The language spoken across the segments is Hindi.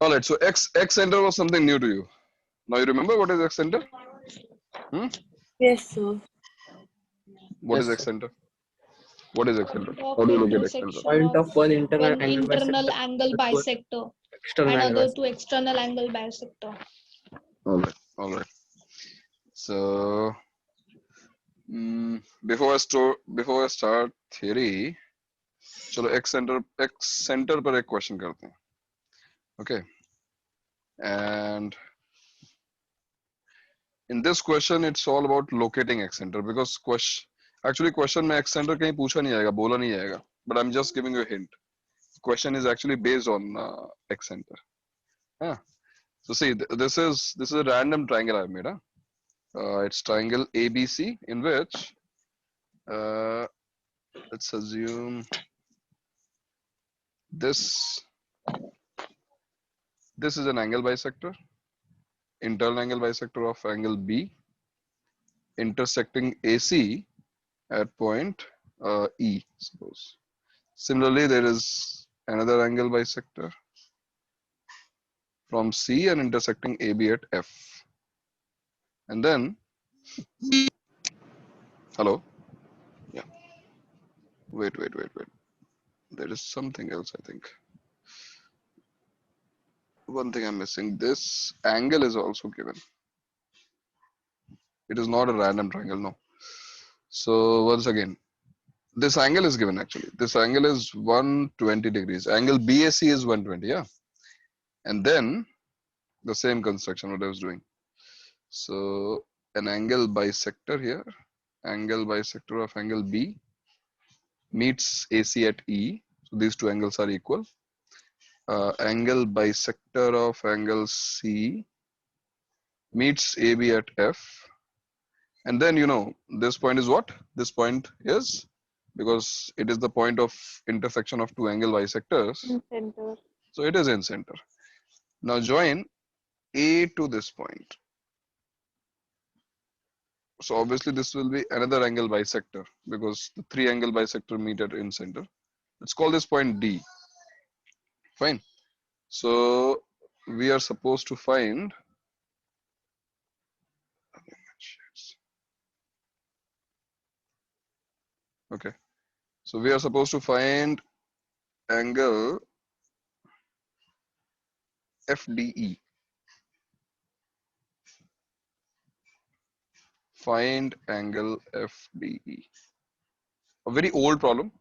All right. So X center was something new to you. Now you remember what is X center? Yes, sir. What is Yes, X sir. center? What is X center? Of How do you locate X center? intersection Point of of one internal one angle internal bisector angle to bisector external and angle other bisector. to external angle bisector. All right. All right. So before I start theory, चलो X center पर एक question करते हैं. Okay. And in this question, it's all about locating X center because question में X center कहीं पूछा नहीं जाएगा, बोला नहीं जाएगा. But I'm just giving you a hint. Question is actually based on X center. Yeah. So see, this is a random triangle I've made. It's triangle ABC in which let's assume this is an angle bisector, internal angle bisector of angle B intersecting AC at point E, suppose. Similarly, there is another angle bisector from C and intersecting AB at F. And then, hello? Yeah. Wait. There is something else, I think. One thing I'm missing. This angle is also given. It is not a random triangle, no. So once again, this angle is given actually. This angle is 120 degrees. Angle BAC is 120, yeah. And then the same construction what I was doing. So an angle bisector here, angle bisector of angle B meets AC at E. So these two angles are equal. Angle bisector of angle C meets AB at F. And then, you know, this point is what? This point is, because it is the point of intersection of two angle bisectors. In center. So it is in center. Now join A to this point. So obviously this will be another angle bisector because the three angle bisector meet at in center. Let's call this point D. Fine. So we are supposed to find okay. So we are supposed to find angle FDE. Find angle FDE. A very old problem,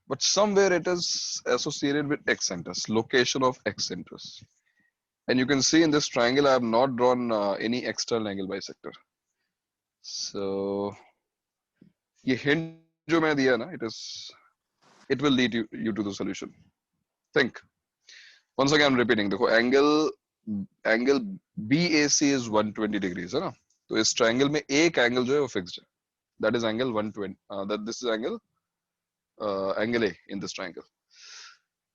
but somewhere it is associated with X centers, location of X centers. And you can see in this triangle, I have not drawn any external angle bisector. So, ये hint जो मैं दिया ना, it will lead you to the solution. Think. Once again, I'm repeating. देखो angle BAC is 120 degrees है ना? तो इस triangle में एक angle जो है वो fixed है. That is angle 120. This is angle A in this triangle.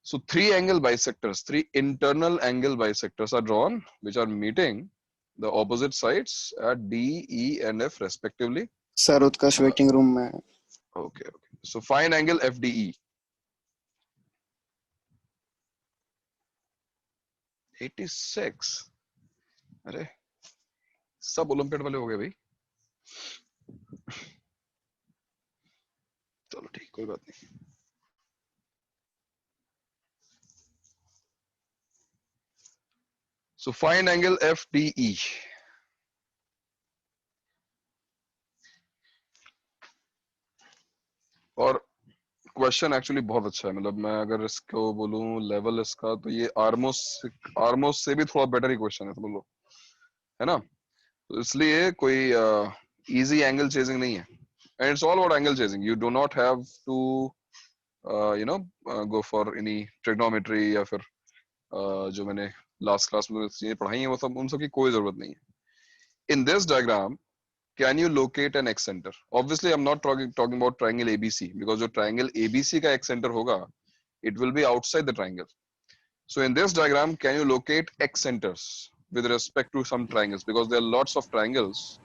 So three angle bisectors, three internal angle bisectors are drawn, which are meeting the opposite sides at D, E, and F respectively. Sir Utkarsh waiting room में. Okay. So find angle FDE. 86. अरे सब ओलंपियाड वाले हो गए भाई. चलो ठीक, कोई बात नहीं. So find angle FDE. और क्वेश्चन एक्चुअली बहुत अच्छा है. मतलब मैं अगर इसको बोलूं लेवल इसका, तो ये आर्मोस से भी थोड़ा बेटर ही क्वेश्चन है, समझ लो, है ना? तो इसलिए कोई इजी एंगल चेजिंग नहीं है. And it's all about angle chasing. You do not have to go for any trigonometry या फिर जो मैंने लास्ट क्लास में चीजें पढ़ाई हैं वो सब, उन सब की कोई जरूरत नहीं है. In this diagram can you locate an X center? Obviously I'm not talking about triangle ABC, because जो triangle ABC का X center होगा, it will be outside the triangle. So in this diagram, can you locate X centers with respect to some triangles? Because there are lots of triangles.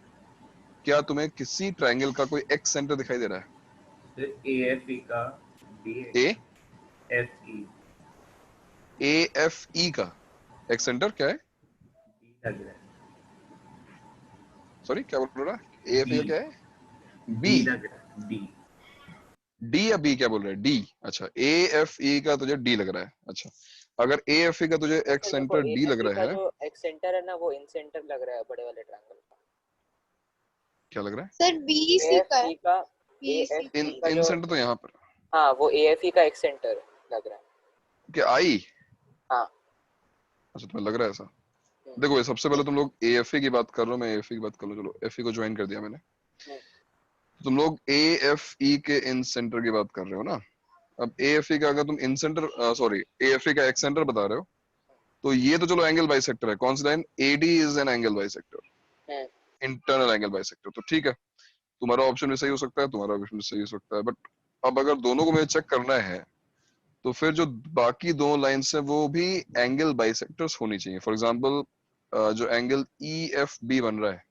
क्या तुम्हें किसी triangle का कोई X center दिखाई दे रहा है? AFE का A? FE AFE का एक्सेंटर क्या है? लग रहा है, सॉरी क्या बोल रहा है? AFE का क्या है? B. डी लग रहा है, डी। D या B क्या बोल रहे हैं? D। अच्छा, AFE का तुझे D लग रहा है। अच्छा, अगर AFE का तुझे सर मेरे को एक्सेंटर D लग AFE रहा का है, जो एक्सेंटर है ना वो इन सेंटर लग रहा है बड़े वाले ट्रायंगल का। क्या लग रहा है? सर बीईसी का है। AFE का बीईसी इन AFE का इन जो, सेंटर तो यहाँ पर हाँ वो AFE का एक्सेंटर लग रहा है। क्या I? हाँ। अच्छा, तुम्हें लग रहा है ऐसा? देखो, ये सबसे पहले तुम लोग AFE की बात कर रहे हो, मैं AFE की बात कर लूं। चलो, FE को ज्वाइन कर दिया मैंने। तुम लोग AFE के इन सेंटर की बात कर रहे हो ना। अब AFE का अगर तुम इन सेंटर, सॉरी, AFE का एक्सेंटर बता रहे हो, तो ये तो चलो एंगल बाइसेक्टर है। कौन सी line? AD is an angle bisector, internal angle bisector. तो ठीक है, तुम्हारा ऑप्शन भी सही हो सकता है, तुम्हारा ऑप्शन भी सही हो सकता है, बट अब अगर दोनों को मुझे चेक करना है तो फिर जो बाकी दो लाइंस है वो भी एंगल बाइसेक्टर्स होनी चाहिए। फॉर एग्जांपल, जो एंगल EFB बन रहा है,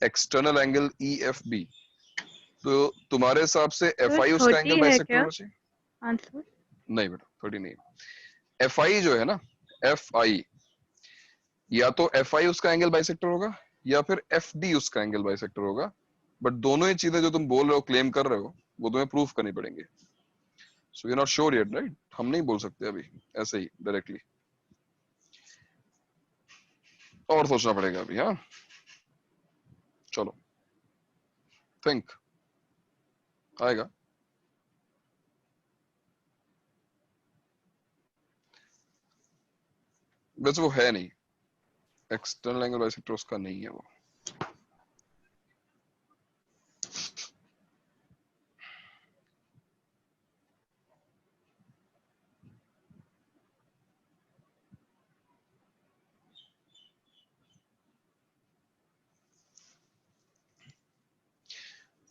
एक्सटर्नल एंगल EFB, तो तुम्हारे हिसाब से FI उसका एंगल बाइसेक्टर होना चाहिए? आंसर नहीं बेटा, 30 नहीं। FI जो है ना, FI, या तो FI उसका एंगल बाइसेक्टर होगा या फिर FD उसका एंगल बाइसेक्टर होगा। बट दोनों ही चीजें जो तुम बोल रहे हो, क्लेम कर रहे हो, वो तुम्हें प्रूफ करनी पड़ेंगे। So you not sure yet, right? हम नहीं बोल सकते अभी ऐसे ही डायरेक्टली, और सोचना पड़ेगा अभी। हाँ, चलो, थिंक आएगा। वैसे वो है नहीं, एक्सटर्नल एंगल बाइसेक्टर उसका नहीं है वो।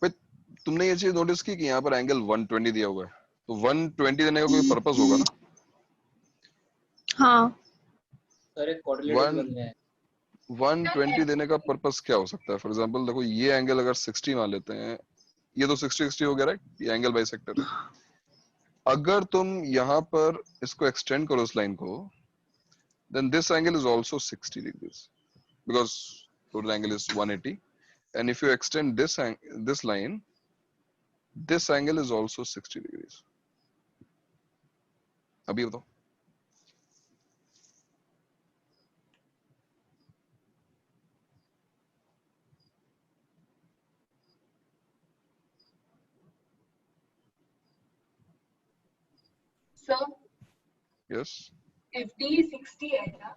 भाई, तुमने ये चीज नोटिस की कि यहाँ पर एंगल 120 दिया हुआ है, तो 120 देने का कोई पर्पस होगा ना? हाँ सर एक कोऑर्डिनेटर्स वन बन गए हैं। 120 देने का पर्पस क्या हो सकता है? फॉर एग्जांपल देखो, ये एंगल अगर 60 मान लेते हैं, ये तो 60-60 हो गया, राइट? ये एंगल बाइसेक्टर है। अगर तुम यहाँ पर इसको एक्सटेंड करो इस लाइन को, then this angle is also 60 degrees because total angle is 180, and if you extend this line, this angle is also 60 degrees. अभी बताओ। सर यस, FD 60 है क्या?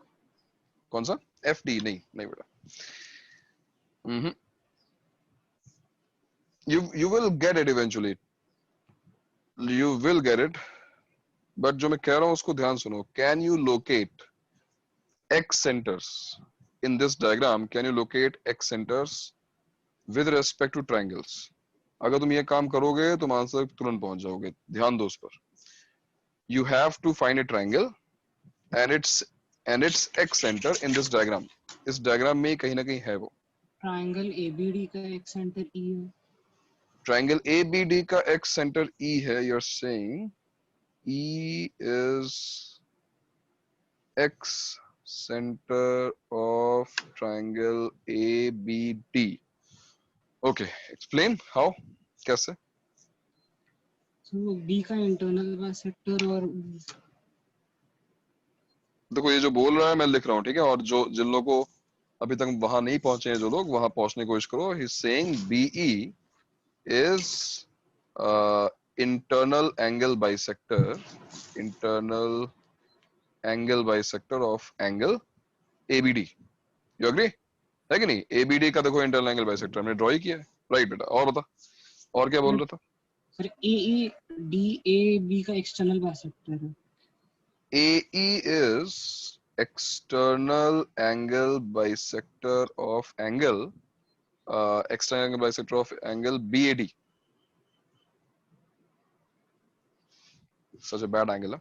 कौन सा? FD? नहीं नहीं बेटा। you will get it eventually, you will get it, but जो मैं कह रहा हूँ उसको ध्यान सुनो। can you locate x centers in this diagram? can you locate x centers with respect to triangles? अगर तुम ये काम करोगे तुम आंसर तुरंत पहुंच जाओगे। ध्यान दो उस पर। You have to find a triangle and its x center in this diagram. इस डायग्राम में कहीं ना कहीं है वो। ट्रायंगल ABD का एक सेंटर E है। ट्रायंगल ABD का x center E है। You're saying E is x center of triangle ABD. Okay, explain how? कैसे? तो B का इंटरनल बाइसेक्टर और देखो, ये जो बोल रहा है मैं लिख रहा हूँ, ठीक है? और जो जिन लोगों को अभी तक वहां नहीं पहुंचे हैं, जो लोग वहां पहुंचने की कोशिश करो। He is saying BE is internal angle bisector, internal angle bisector of angle ABD. You agree? है कि नहीं? ABD का देखो इंटरनल एंगल बाइसेक्टर हमने ड्रॉ ही किया है, राइट बेटा? और बता, और क्या बोल रहा था? फिर AEDAB का एक्सटर्नल बाइसेक्टर है। AE is external angle bisector of angle, external angle bisector of angle BAD. Such a bad angle.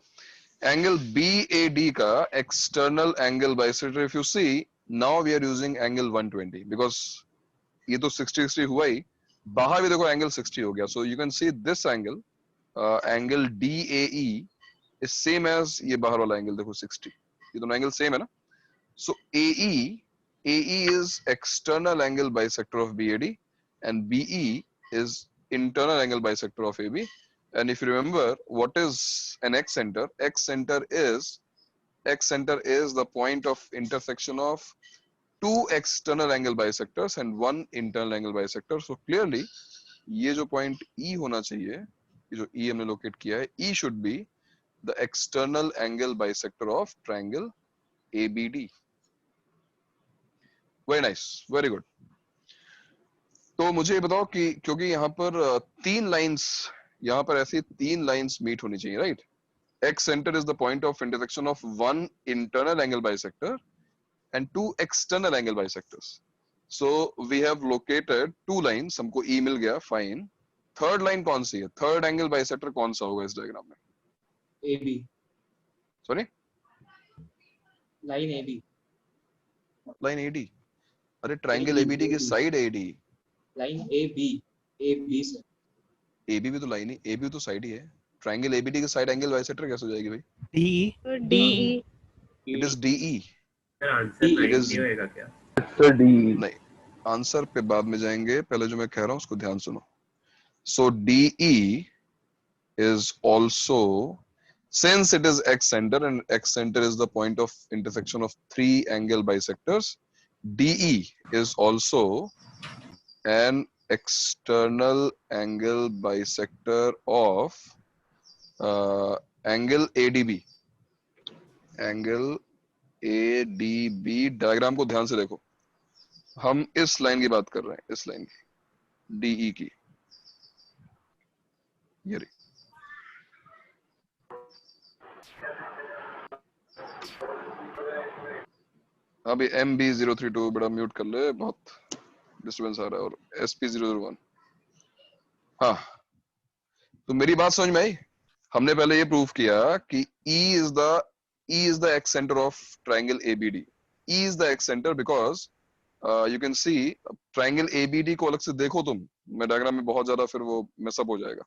Angle BAD का external angle bisector, if you see, now we are using angle 120 because ये तो 60-60 हुआ ही, बाहर भी देखो angle 60 हो गया. So you can see this angle, angle DAE is same as ये बाहर वाला एंगल देखो 60, ये दोनों एंगल सेम है ना. So AE is external angle bisector of BAD and BE is internal angle bisector of AB. And if you remember, what is an X center? X center is the point of intersection of two external angle bisectors and one internal angle bisector. So clearly, ये जो point E होना चाहिए, ये जो E हमने locate किया है, E should be the external angle bisector of triangle ABD. Very nice, very good. तो मुझे ये बताओ कि क्योंकि यहाँ पर तीन लाइंस, यहाँ पर ऐसी तीन लाइंस मीट होनी चाहिए, right? X center is the point of intersection of one internal angle bisector and two external angle bisectors. So we have located two lines, हमको E मिल गया, fine. थर्ड लाइन कौन सी है? थर्ड एंगल बाइसेक्टर कौन सा होगा इस डायग्राम में? AB. Sorry, Line AB. Line AD. अरे ट्रायंगल ABD की side AD. Line AB. AB sir. AB भी तो लाइन ही, AB तो साइड ही है. ट्रायंगल ABD की साइड एंगल बाइसेक्टर कैसे हो जाएगी भाई? So DE. It is DE. Answer It is होएगा क्या? नहीं, आंसर पे बाद में जाएंगे, पहले जो मैं कह रहा हूँ उसको ध्यान सुनो. So DE is also, since it is X center and X center is the point of intersection of three angle bisectors, DE is also an external angle bisector of angle ADB. Angle ADB diagram को ध्यान से देखो, हम इस लाइन की बात कर रहे हैं, इस लाइन की, DE की, ये रही. अभी MB032 बड़ा म्यूट कर ले, बहुत डिस्टर्बेंस आ रहा है, और SP001. हाँ, तो मेरी बात समझ में आई? हमने पहले ये प्रूव किया कि E is the X center of triangle ABD. E is the X center because you can see triangle ABD को अलग से देखो तुम, मैं डायग्राम में बहुत ज्यादा फिर वो मेसअप हो जाएगा.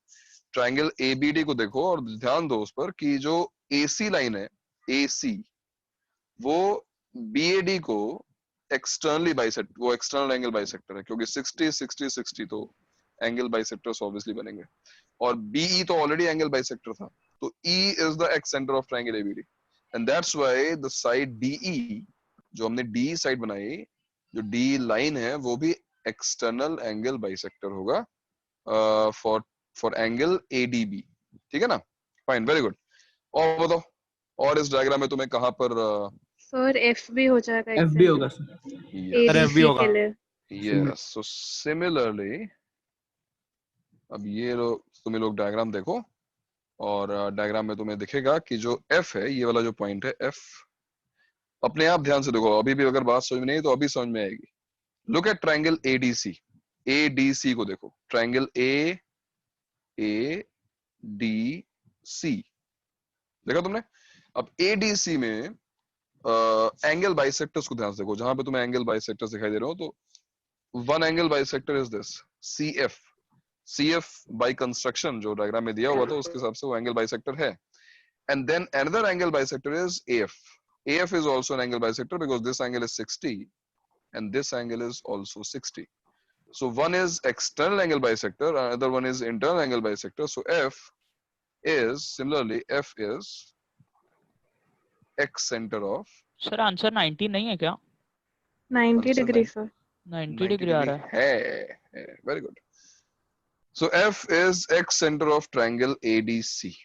ट्रायंगल ABD को देखो और ध्यान दो उस पर कि जो AC लाइन है, AC, वो BAD को एक्सटर्नली बाइसेक्ट, वो एक्सटर्नल एंगल बाइसेक्टर है, क्योंकि 60 60 60 तो एंगल बाइसेक्टर्स ऑब्वियसली बनेंगे, और BE तो ऑलरेडी एंगल बाइसेक्टर था. तो E is the X center of triangle ABD and that's why the side DE, जो हमने DE साइड बनाई, जो DE लाइन है, वो भी एक्सटर्नल एंगल बाइसेक्टर होगा फॉर एंगल ADB. ठीक है ना? Fine, very good. और बताओ, और इस डायग्राम में तुम्हें कहां पर सर F भी हो जाएगा. FB होगा सर. ADC के लिए. यस. सो सिमिलरली अब ये तुम्हें लोग डायग्राम देखो, और डायग्राम में तुम्हें दिखेगा कि जो F है, ये वाला जो पॉइंट है F, अपने आप ध्यान से देखो, अभी भी अगर बात समझ में नहीं तो अभी समझ में आएगी. Look at triangle ADC. ADC को देखो, ट्रायंगल ADC देखा तुमने? अब ADC में एंगल बाइसेक्टर्स को ध्यान से देखो, जहां पे तुम्हें एंगल बाइसेक्टर्स दिखाई दे रहे हो, तो one angle bisector is this CF. CF by construction जो डायग्राम में दिया हुआ था उसके हिसाब से वो एंगल बाइसेक्टर है. And then another angle bisector is AF. AF is also an angle bisector because this angle is 60 and this angle is also 60. So one is external angle bisector, another one is internal angle bisector. So F is similarly X center of. Sir answer 90 नहीं है क्या? 90 डिग्री सर. 90 डिग्री आ रहा है. Very good. So F is X center of triangle ADC.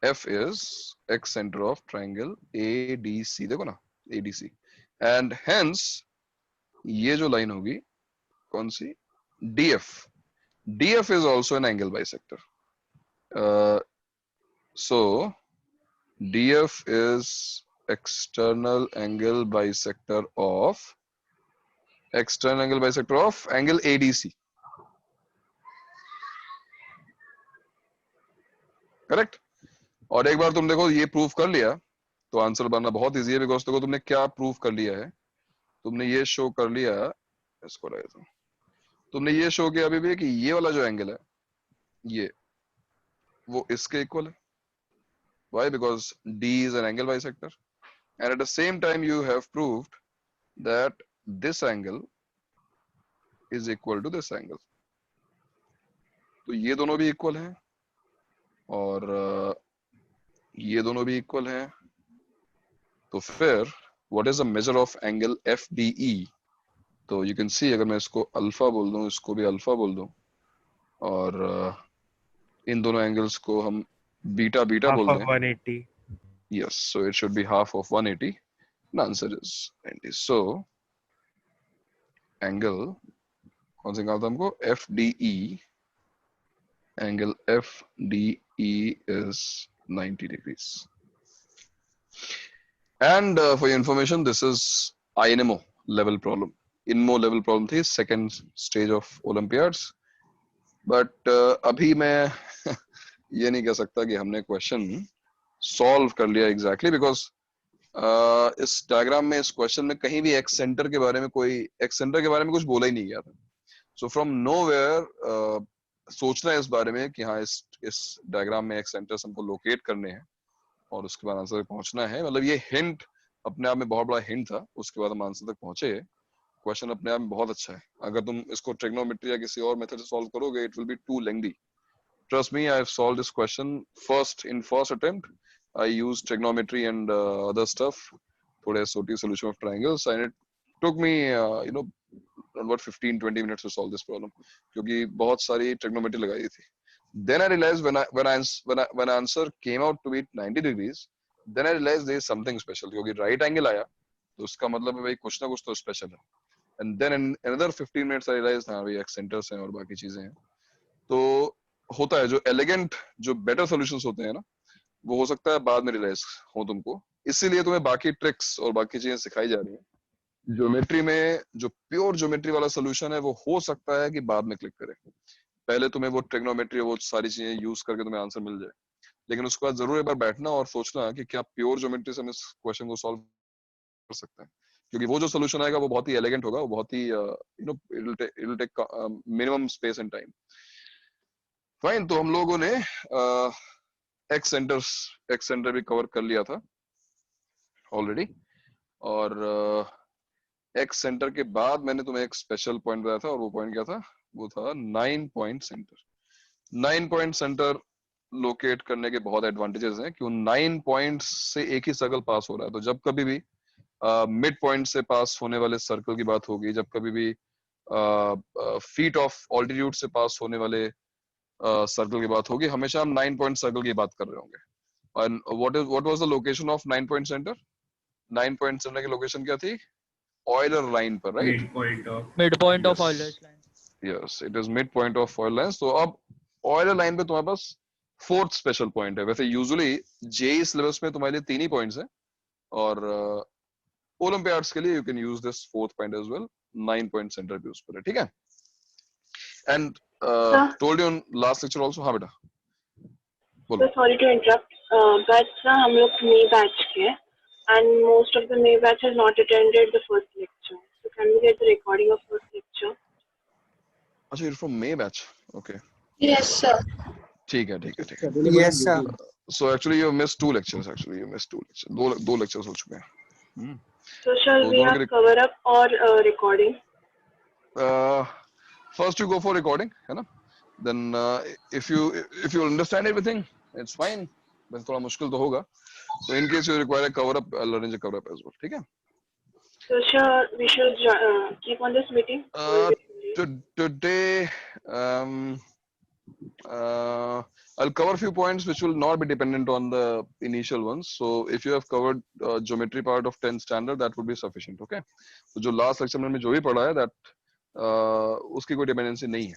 F is X center of triangle ADC. देखो ना, ADC. And hence ये जो लाइन होगी कौन सी? DF. DF is also an angle bisector. So DF is external angle bisector of angle ADC. Correct? और एक बार तुम देखो ये प्रूफ कर लिया तो आंसर बनना बहुत इजी है, बिकॉज देखो तुमने क्या प्रूफ कर लिया है. तुमने ये शो कर लिया, इसको लगा तुमने ये शो किया अभी भी कि ये वाला जो एंगल है, ये वो इसके इक्वल है. Why? Because D is an angle bisector, and at the same time you have proved that this angle is equal to this angle. तो ये दोनों भी इक्वल हैं और ये दोनों भी इक्वल हैं. तो फिर what is the measure of angle FDE? तो you can see अगर मैं इसको अल्फा बोल दूं, इसको भी अल्फा बोल दूं और इन दोनों एंगल्स को हम बीटा बीटा बोल दें. 180. Yes, so it should be half of 180. The answer is 90. So angle कौन सा निकालता है हमको? FDE. Angle FDE is 90 degrees. And for your information, this is INMO level problem. INMO level problem थी second stage of Olympiads. But अभी मैं ये नहीं कह सकता कि हमने क्वेश्चन सॉल्व कर लिया एग्जैक्टली बिकॉज इस डायग्राम में, इस क्वेश्चन में कहीं भी एक्स सेंटर के बारे में कुछ बोला ही नहीं गया था. सो फ्रॉम नोवेयर सोचना है इस बारे में कि हाँ इस डायग्राम में एक्स सेंटर्स हमको लोकेट करने हैं और उसके बाद आंसर तक पहुंचना है. मतलब ये हिंट अपने आप में बहुत बड़ा हिंट था. उसके बाद हम आंसर तक पहुंचे. क्वेश्चन अपने आप में बहुत अच्छा है. अगर तुम इसको ट्रिग्नोमेट्री या किसी और मेथड से सॉल्व करोगे, it will be too lengthy. Trust me, I have solved this question in first attempt. I used trigonometry and other stuff for SOT solution of triangles, and it took me, about 15-20 minutes to solve this problem. क्योंकि बहुत सारी trigonometry लगाई थी. Then I realized when answer came out to be 90 degrees, then I realized there is something special. क्योंकि right angle आया, तो उसका मतलब है भाई कुछ ना कुछ तो special है. And then in another 15 minutes I realized हाँ भाई accenters हैं और बाकी चीजें हैं. तो होता है जो एलिगेंट, जो बेटर सॉल्यूशंस होते हैं ना, वो हो सकता है बाद में रियलाइज हो तुमको. इसीलिए तुम्हें बाकी ट्रिक्स और बाकी चीजें सिखाई जा रही हैं. ज्योमेट्री में जो प्योर ज्योमेट्री वाला सॉल्यूशन है वो हो सकता है कि बाद में क्लिक करे. पहले तुम्हें वो ट्रिग्नोमेट्री, वो सारी चीजें यूज करके तुम्हें आंसर मिल जाए. लेकिन उसके बाद जरूर एक बार बैठना और सोचना कि क्या प्योर ज्योमेट्री से हम इस क्वेश्चन को सॉल्व कर सकते हैं. क्योंकि वो जो सॉल्यूशन आएगा वो बहुत ही एलिगेंट होगा, वो बहुत ही it will take minimum space and time. Fine. तो हम लोगों ने एक्स सेंटर भी कवर कर लिया था ऑलरेडी. और एक्स सेंटर के बाद मैंने तुम्हें एक स्पेशल पॉइंट बताया था, और वो पॉइंट क्या था? वो था 9 point centre. 9 point centre locate करने के बहुत एडवांटेजेस हैं. क्यों? 9 पॉइंट्स से एक ही सर्कल पास हो रहा है. तो जब कभी भी मिड पॉइंट से पास होने वाले सर्कल की बात होगी, जब कभी भी फीट ऑफ ऑल्टीट्यूड से पास होने वाले सर्कल की बात होगी, हमेशा हम 9 पॉइंट सर्कल की बात कर रहे होंगे. And what was the location of 9 point center? 9 point center की लोकेशन क्या थी? Euler line पर, right? midpoint of Euler's line. Yes, it is midpoint of Euler line. तो अब Euler line पे तुम्हारे पास फोर्थ स्पेशल पॉइंट है. वैसे यूजुअली जेईई सिलेबस में तुम्हारे लिए 3 ही पॉइंट्स हैं, और ओलंपियाड्स के लिए you can use this fourth point as well. 9 point centre भी उस पर है. ठीक है. And told you in last lecture also. हाँ बेटा बोलो. Sorry to interrupt, but हम लोग May batch के, and most of the May batch has not attended the first lecture. So can we get the recording of first lecture? अच्छा, you're from May batch. Okay. Yes, sir. ठीक है. Yes, sir. So actually you missed 2 lectures. दो lectures हो चुके हैं. So shall we have cover up or recording? First you go for recording, है ना? Then if you understand everything, it's fine. बस थोड़ा मुश्किल तो होगा. So in case you require a cover up, I'll arrange a cover up as well. ठीक है? So we should keep on this meeting. Today I'll cover a few points which will not be dependent on the initial ones. So if you have covered geometry part of 10th standard, that would be sufficient. Okay? So जो last lecture में जो भी पढ़ा है, that उसकी कोई dependency नहीं है.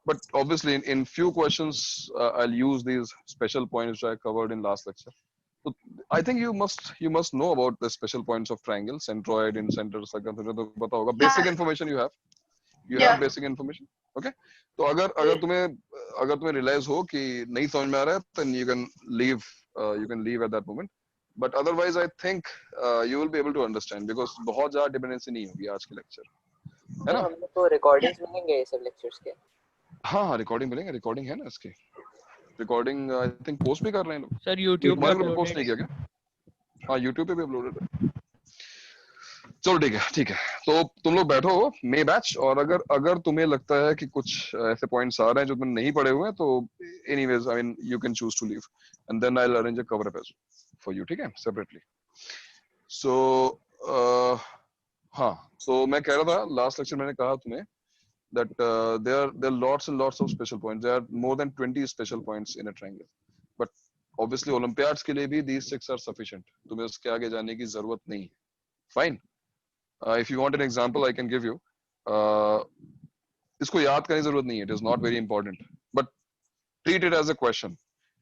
But obviously in few questions I'll use these special points which I covered in last lecture. So I think you must know about the special points of triangle, centroid, incenter, circumference. तो पता होगा. Basic information you have. You have basic information. Okay? तो अगर तुम्हें realize हो कि नहीं समझ में आ रहा है, then you can leave at that moment. But otherwise I think you will be able to understand, because बहुत ज़्यादा dependency नहीं होगी आज के lecture. है ना? हमको तो रिकॉर्डिंग्स मिलेंगे ये सब लेक्चर्स के. हाँ, रिकॉर्डिंग मिलेंगे. रिकॉर्डिंग है ना इसके. रिकॉर्डिंग आई थिंक पोस्ट भी कर रहे हैं लोग। Sir, YouTube पे तुम्हारे ग्रुप पोस्ट uploaded नहीं है। किया क्या? हाँ यूट्यूब पे भी अपलोडेड है। चलो ठीक है ठीक है। तो तुम लोग बैठो मे बैच, और अगर अगर तुम्हें लगता है कि कुछ ऐसे पॉइंट्स आ रहे हैं जो तुमने नहीं पढ़े हुए हैं तो anyways I mean you can choose to leave and then I will arrange a cover up for you, ठीक है, सेपरेटली। सो हाँ, तो मैं कह रहा था लास्ट लेक्चर मैंने कहा तुम्हें that there are lots and lots of special points. There are more than 20 special points in a triangle. But obviously Olympiads के लिए भी these 6 are sufficient. तुम्हें उसके आगे जाने की जरूरत नहीं है. Fine. If you want an example, I can give you. इसको याद करने की जरूरत नहीं है. It is not very important. But treat it as a question.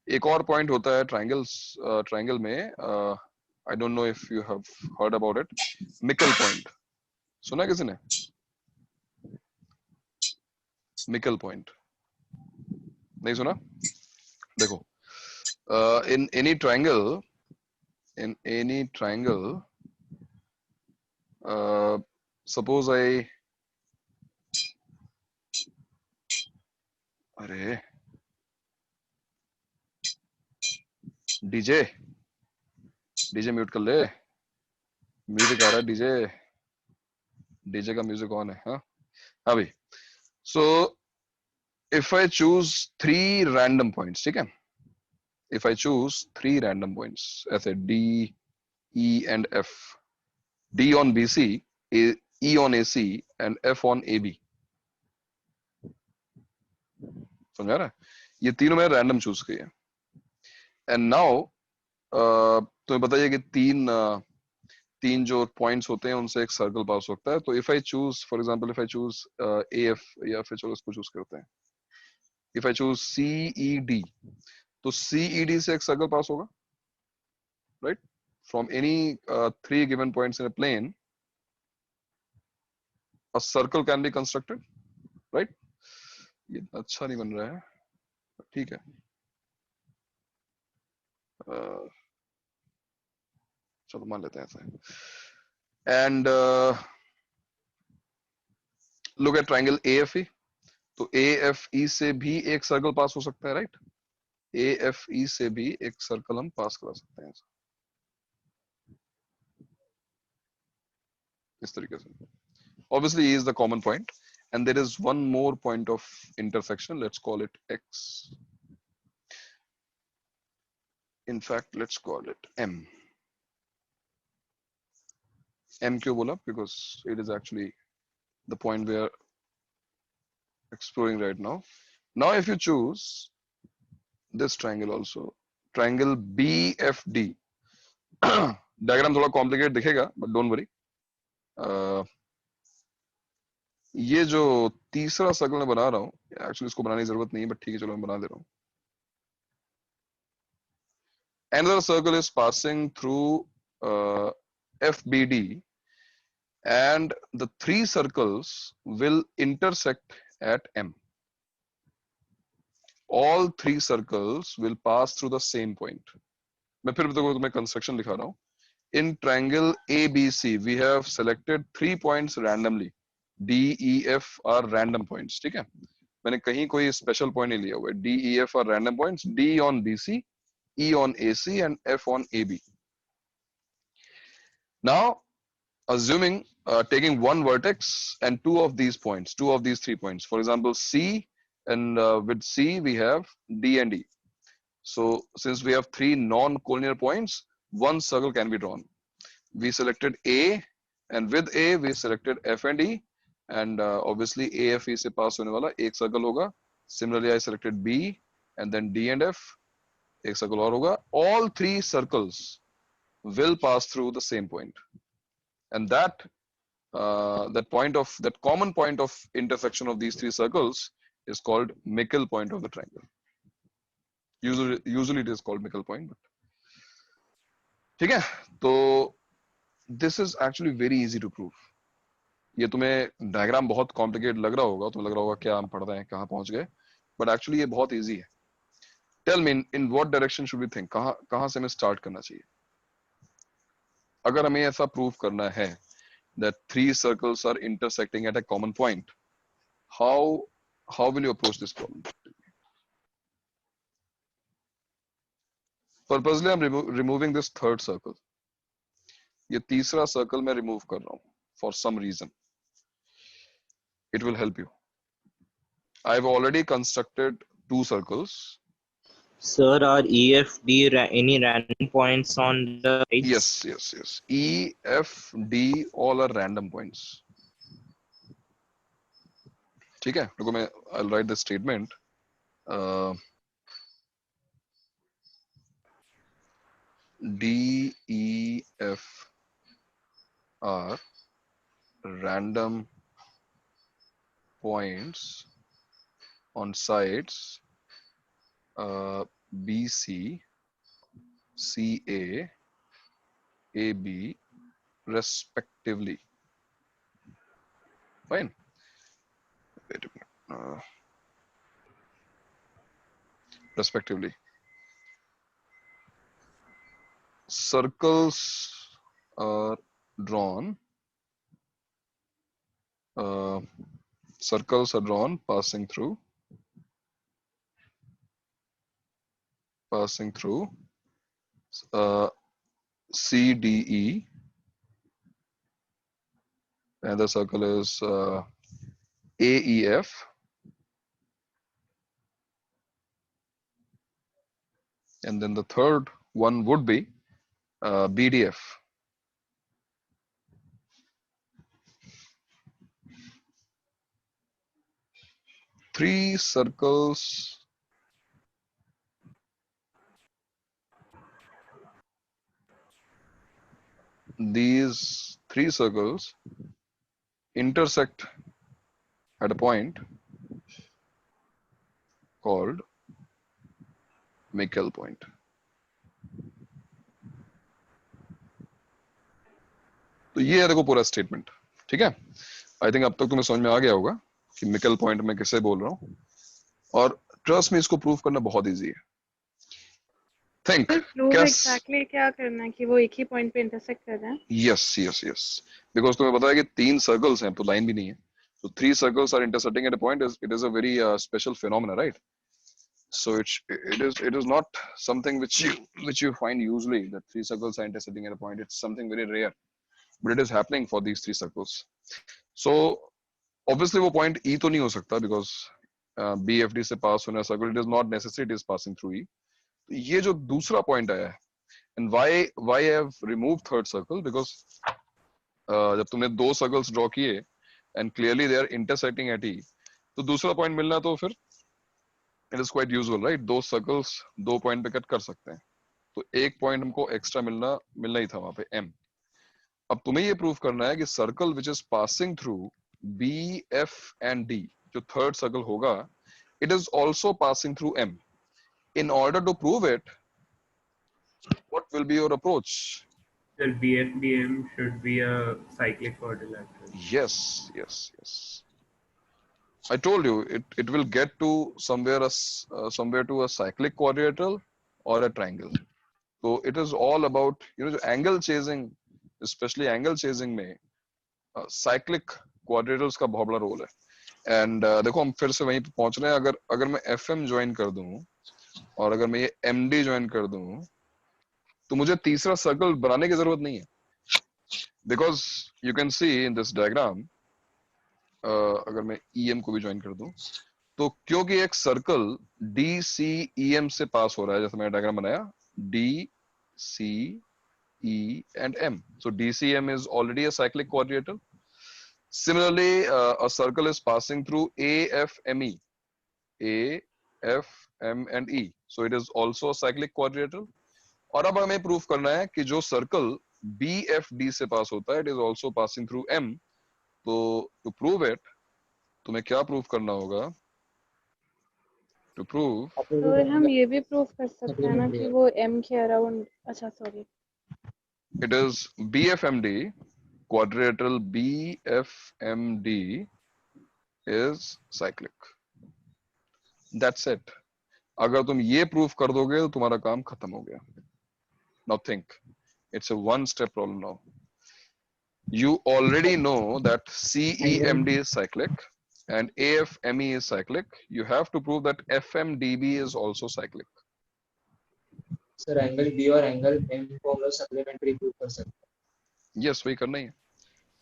एक और point होता है triangle में. I don't know if you have heard about it. Mickle point. सुना किसी ने? Mickle point. नहीं सुना? देखो, in any triangle, suppose अरे DJ म्यूट कर ले, म्यूजिक आ रहा है। डीजे का म्यूजिक ऑन है। हाँ हाँ भाई। So if I choose 3 random points, ठीक है, if I choose 3 random points ऐसे D, E and F, D on BC, E on AC and F on AB, समझा रहा है? ये तीनों मैंने रैंडम चूज किए। एंड नाउ तुम्हें बताइए कि तीन जो पॉइंट्स होते हैं उनसे एक सर्कल पास होता है। तो if I choose for example if I choose AF, या फिर चलो इसको चूज करते हैं, इफ आई चूज CED, तो CED से एक सर्कल पास होगा, right? From any 3 given points in a plane a circle can be constructed, right? ये अच्छा नहीं बन रहा है, ठीक है। चलो मान लेते हैं ऐसा। And look at triangle AFE, तो AFE से भी एक सर्कल पास हो सकता है, राइट? AFE से भी एक सर्कल हम पास करा सकते हैं इस तरीके से। Obviously E is the common point and there is one more point of intersection, let's call it X. In fact, let's call it M. M क्यों बोला? Because it is actually the point we are exploring right now. Now if you choose this triangle also, triangle BFD, diagram थोड़ा complicated दिखेगा, but don't worry. ये जो तीसरा सर्कल मैं बना रहा हूँ, एक्चुअली इसको बनाने की जरूरत नहीं है, बट ठीक है चलो मैं बना दे रहा हूँ। Another circle is passing through FBD and the 3 circles will intersect at M. All 3 circles will pass through the same point. मैं फिर तुम्हें कंस्ट्रक्शन दिखा रहा हूँ। In triangle ABC, we have selected 3 points randomly. D, E, F are random points, ठीक है? मैंने कहीं कोई स्पेशल पॉइंट नहीं लिया हुआ है। D, E, F are random points. D on BC, E on AC and F on AB. Now, assuming taking one vertex and 2 of these points, 2 of these 3 points. For example, C, and with C we have D and E. So since we have 3 non-collinear points, one circle can be drawn. We selected A, and with A we selected F and E, and obviously AFE से पास होने वाला एक सर्कल होगा. Similarly, I selected B, and then D and F, एक सर्कल और होगा. All 3 circles will pass through the same point, and that common point of intersection of these 3 circles is called Mickle point of the triangle. Usually it is called Mickle point, but ठीक है? तो this is actually very easy to prove. ये तुम्हें डायग्राम बहुत कॉम्प्लिकेट लग रहा होगा, तुम्हें लग रहा होगा क्या हम पढ़ रहे हैं, कहाँ पहुंच गए, बट एक्चुअली ये बहुत इजी है. Tell me in what direction should we think, कहाँ से हमें स्टार्ट करना चाहिए? अगर हमें ऐसा प्रूव करना है that 3 circles are intersecting at a common point, how will you approach this problem? Purposely I'm removing this third circle. ये तीसरा circle मैं remove कर रहा हूँ for some reason. It will help you. I've already constructed two circles. Sir, are EFD any random points on the sides? Yes. E, F, D all are random points. ठीक है? रुको मैं I'll write the statement. D, E, F are random points on sides BC, CA, AB respectively. Fine. Wait a minute. Respectively. Circles are drawn. Circles are drawn passing through CDE, and the circle is AEF, and then the third one would be BDF. Three circles these three circles intersect at a point called Meckel point. तो ये है देखो पूरा स्टेटमेंट, ठीक है? आई थिंक अब तक तुम्हें समझ में आ गया होगा कि मिकेल पॉइंट में किसे बोल रहा हूँ, और ट्रस्ट में इसको प्रूव करना बहुत इजी है. थिंक एग्जैक्टली क्या करना है कि वो एक ही पॉइंट पे इंटरसेक्ट कर रहे हैं. यस बिकॉज तुम्हें पता है कि तीन सर्कल्स हैं तो लाइन भी नहीं है, so three circles are intersecting at a point. It is a very special phenomena, right? So it is not something which you find usually, that three circles are intersecting at a point. It's something very rare, but it is happening for these three circles. So obviously वो point E तो नहीं हो सकता because BFD से pass होने circle, it is not necessary it is passing through E. ये जो दूसरा point आया है, and why I have removed third circle, because जब तुमने दो circles draw किए and clearly they are intersecting at E, तो दूसरा point मिलना तो फिर it is quite usual, right? दो circles दो point पे cut कर सकते हैं, तो एक point हमको extra मिलना ही था वहां पे M. अब तुम्हें ये प्रूव करना है कि circle which is passing through B, F and D, जो थर्ड सर्कल होगा, it is also passing through M. In order to prove it, what will be your approach? The BFDM should be a cyclic quadrilateral. Yes. I told you it will get to somewhere to a cyclic quadrilateral or a triangle. So it is all about, angle chasing, especially angle chasing में cyclic quadrilaterals का बहुत बड़ा रोल है. And देखो हम फिर से वहीं पे पहुंच रहे हैं. अगर मैं FM ज्वाइन कर दूं और अगर मैं ये MD ज्वाइन कर दूं, तो मुझे तीसरा सर्कल बनाने की जरूरत नहीं है, because you can see in this diagram, अगर मैं EM को भी ज्वाइन कर दूं, तो क्योंकि एक सर्कल DCEM से पास हो रहा है, जैसे मैंने डायग्राम बनाया DC, E and M. So DCM is already a cyclic quadrilateral. Similarly, a circle is passing through AFME, A, F, M and E. So it is also a cyclic quadrilateral. और अब हमें प्रूफ करना है कि जो सर्कल BFD से पास होता है, it is also passing through M. तो to prove it, तुम्हें क्या प्रूफ करना होगा? To prove. तो हम ये भी प्रूफ कर सकते हैं ना कि वो M के अराउंड, अच्छा sorry, it is BFMD, quadrilateral BFMD is cyclic. That's it. अगर तुम ये प्रूफ कर दोगे तो तुम्हारा काम खत्म हो गया. Now think, it's a one-step problem now. You already know that CEMD is cyclic and AFME is cyclic. You have to prove that FMDB is also cyclic. Sir angle B और एंगल एम को हम लोग सप्लीमेंट्री प्रूव कर सकते यस वही करना ही है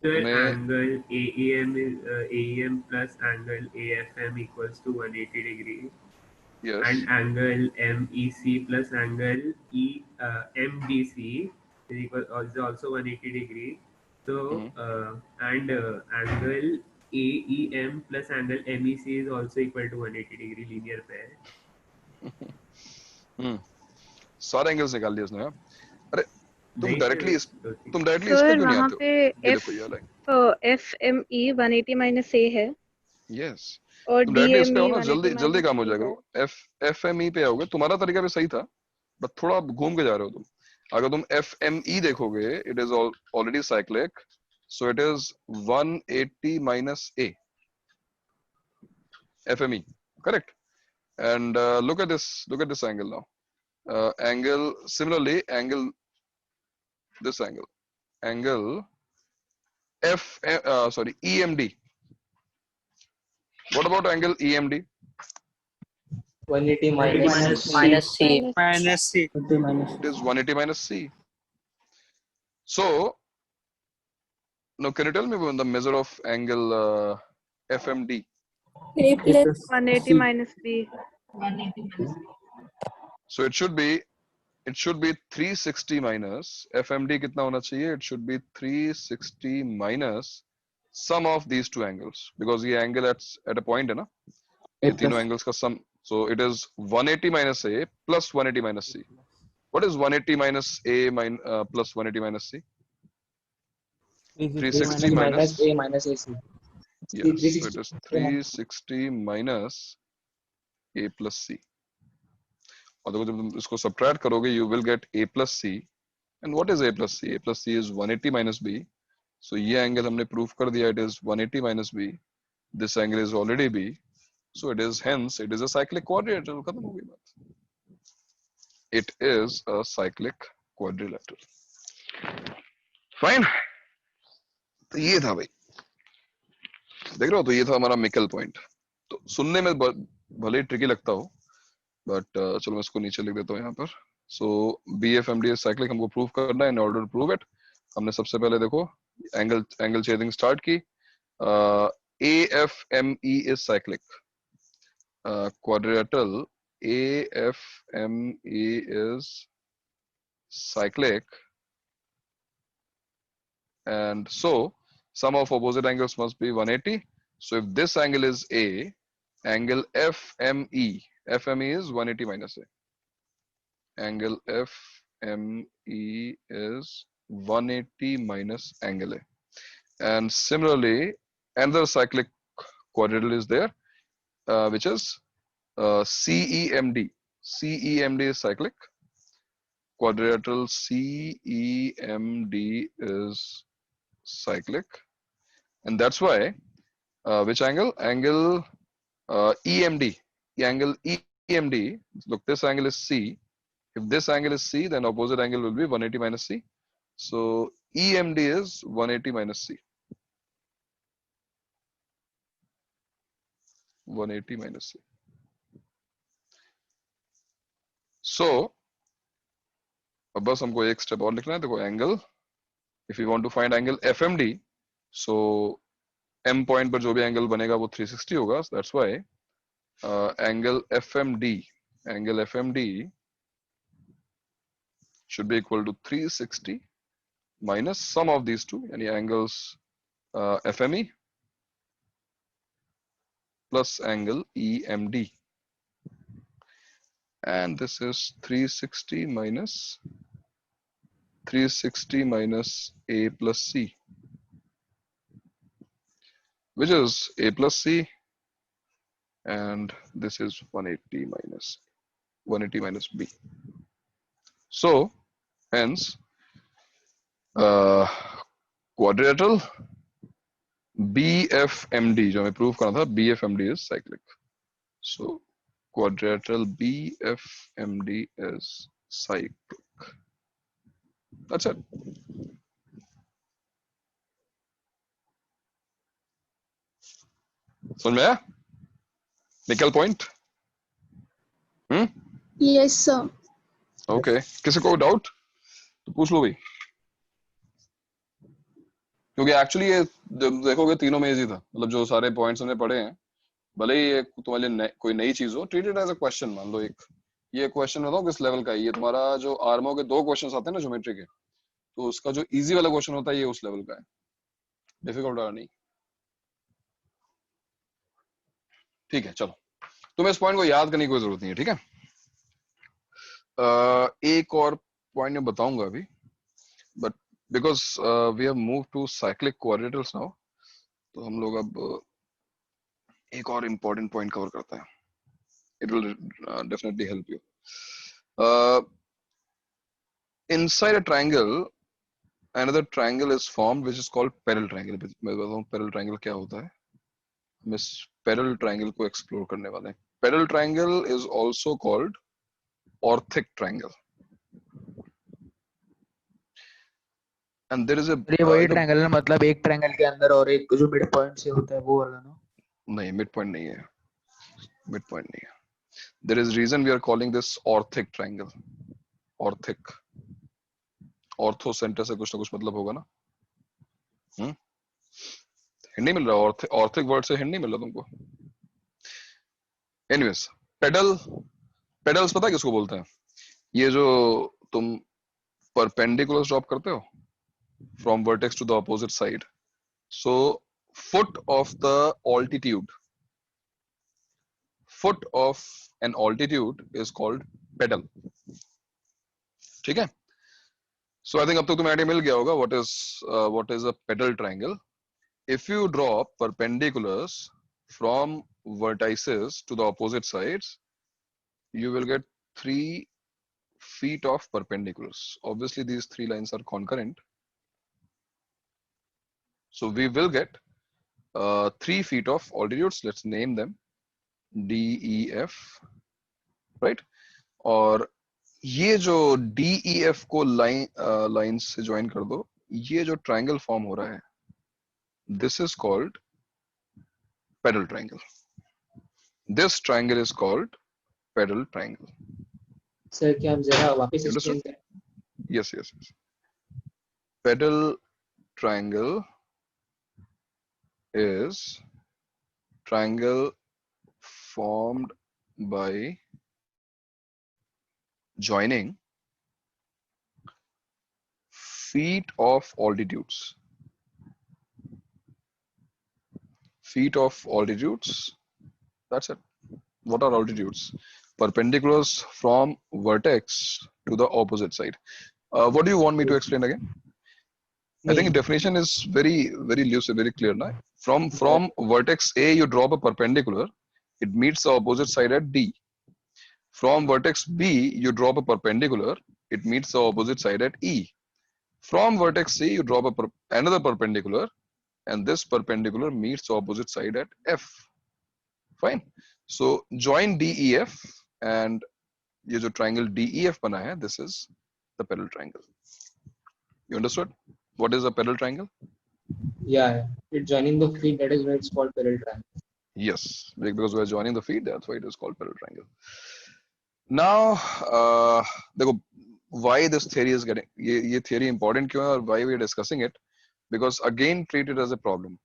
Sir, तुम्हें। angle AEM is AEM plus angle AFM equals to 180 degree, yes and angle MEC plus angle MDC is equal is also 180 degree. So angle AEM plus angle MEC is also equal to 180 degree linear pair. सारे एंगल्स निकाल लिए उसने। हाँ? अरे तुम नहीं डायरेक्टली sir, तुम डायरेक्टली इस पे सर क्यों नहीं वहाँ आते हो? पे ये देखो ये लाइन। FME 180 माइनस A है यस और तुम डायरेक्टली इस पे आओ DME ना, 180 जल्दी जल्दी माइनस काम हो C जाएगा। है। FME पे आओगे, तुम्हारा तरीका भी सही था बट थोड़ा घूम के जा रहे हो तुम। अगर तुम FME देखोगे, it is already cyclic, so it is 180 minus A FME, correct? And look at this angle now. Angle similarly, this angle EMD. What about angle EMD? 180 minus minus C. minus C. It is 180 minus C. So now can you tell me the measure of angle FMD? A plus 180 minus B. So it should be 360 minus FMD कितना होना चाहिए? It should be 360 minus sum of these two angles, because ये angle at a point है ना, ये तीनों angles का sum. So it is 180 minus A plus 180 minus C. What is 180 minus A plus 180 minus C? 360 minus A minus AC. yes, so it is 360 minus A plus C. और देखो जब तुम इसको subtract करोगे, you will get A plus C. And what is A plus C? A plus C is 180 minus B. So ये angle हमने prove कर दिया, it is 180 minus B. This angle is already B. So it is a cyclic quadrilateral. खत्म हो गई बात. It is a cyclic quadrilateral. Fine. तो ये था भाई, देख रहे हो, तो ये था हमारा मिकल पॉइंट। तो सुनने में भले ही ट्रिकी लगता हो, बट चलो मैं इसको नीचे लिख देता हूँ यहाँ पर। सो BFMD साइक्लिक हमको प्रूव करना है। In order to prove it, हमने सबसे पहले देखो एंगल चेजिंग स्टार्ट की। AFME is cyclic quadrilateral. AFME is cyclic, and so sum of opposite angles must be 180. So if this angle is A, angle FME is 180 minus A. Angle FME is 180 minus angle A. And similarly, another cyclic quadrilateral is there, which is CEMD. CEMD is cyclic. Quadrilateral CEMD is cyclic, and that's why which angle? Angle EMD. The angle EMD. Look, this angle is C. If this angle is C, then opposite angle will be 180 minus C. So EMD is 180 minus C. 180 minus C. So अब बस हमको एक स्टेप और लिखना है। देखो angle, if you want to find angle FMD, so M point पर जो भी एंगल बनेगा वो 360 होगा। That's why angle FMD should be equal to 360 minus sum of these two, यानी angles FME plus angle EMD, and this is 360 minus A plus C, which is A plus C, and this is 180 minus B. So hence quadrilateral BFMD जो हमें प्रूव करना था, BFMD is cyclic. So quadrilateral BFMD is cyclic. That's it. समझ में आया? निकल पॉइंट? Yes, sir. ओके किसी को डाउट तो पूछ लो भाई, क्योंकि एक्चुअली ये जब देखोगे तीनों में इजी था, मतलब जो सारे पॉइंट्स हमने पढ़े हैं, भले ही ये तुम्हारे लिए कोई नई चीज हो, treat it as a question. मान लो एक ये क्वेश्चन बताओ किस लेवल का है, ये तुम्हारा जो आर्मो के 2 क्वेश्चंस आते हैं ना ज्योमेट्री के, तो उसका जो इजी वाला क्वेश्चन होता है ये उस लेवल का है, डिफिकल्ट वाला नहीं। ठीक है चलो, तुम्हें इस पॉइंट को याद करने की कोई जरूरत नहीं है, ठीक है। एक और पॉइंट मैं बताऊंगा अभी, but because we have move to cyclic quadrilaterals now, तो हम लोग अब एक और इम्पोर्टेंट पॉइंट कवर करते हैं, it will definitely help you. Inside a triangle another triangle is formed which is called parallel triangle। मैं बताऊं parallel triangle क्या होता है, हम इस parallel triangle को explore करने वाले हैं। Parallel triangle is also called orthic triangle and there is a ये वही ट्रायंगल है, मतलब एक ट्रायंगल के अंदर और एक जो मिड पॉइंट से होता है वो वाला ना? नहीं, मिड पॉइंट नहीं है, मिड पॉइंट नहीं है। There is reason we are calling this orthic triangle। orthic, ortho centre से कुछ ना कुछ मतलब होगा ना। हिंट नहीं मिल रहा, ऑर्थिक वर्ड से हिंट नहीं मिल रहा तुमको। एनीवेज, पेडल्स पता है किसको बोलते हैं? ये जो तुम परपेंडिकुलर ड्रॉप करते हो from vertex to the opposite side, so foot of the altitude, foot of an altitude is called pedal, ठीक है। सो आई थिंक अब तक तुम्हें आइडिया मिल गया होगा what is a pedal triangle। If you draw perpendiculars from vertices to the opposite sides, you will get 3 feet of perpendiculars. Obviously these 3 lines are concurrent, so we will get 3 feet of altitudes. Let's name them D, E, F, right? और ये जो D, E, F को लाइन से ज्वाइन कर दो, ये जो ट्रायंगल फॉर्म हो रहा है, this is called pedal triangle। This triangle is called pedal triangle। Sir क्या आप जरा वापस एक्सप्लेन करें? Yes, yes, yes। Pedal triangle is triangle formed by joining feet of altitudes। Feet of altitudes, that's it। What are altitudes? Perpendiculars from vertex to the opposite side। What do you want me to explain again? I think definition is very lucid, very clear now। From vertex A you drop a perpendicular, it meets the opposite side at D। From vertex B you drop a perpendicular, it meets the opposite side at E। From vertex C you drop another perpendicular, and this perpendicular meets the opposite side at F। Fine। So join DEF, and ये जो triangle DEF बना है, this is the pedal triangle। You understood what is a pedal triangle? Yeah, it's joining the feet, that is why it's called pedal triangle। Yes, because we are joining the feet, that's why it is called pedal triangle। Now देखो why this theory is getting, ये theory important क्यों है और why we are discussing it, because again treat it as a problem,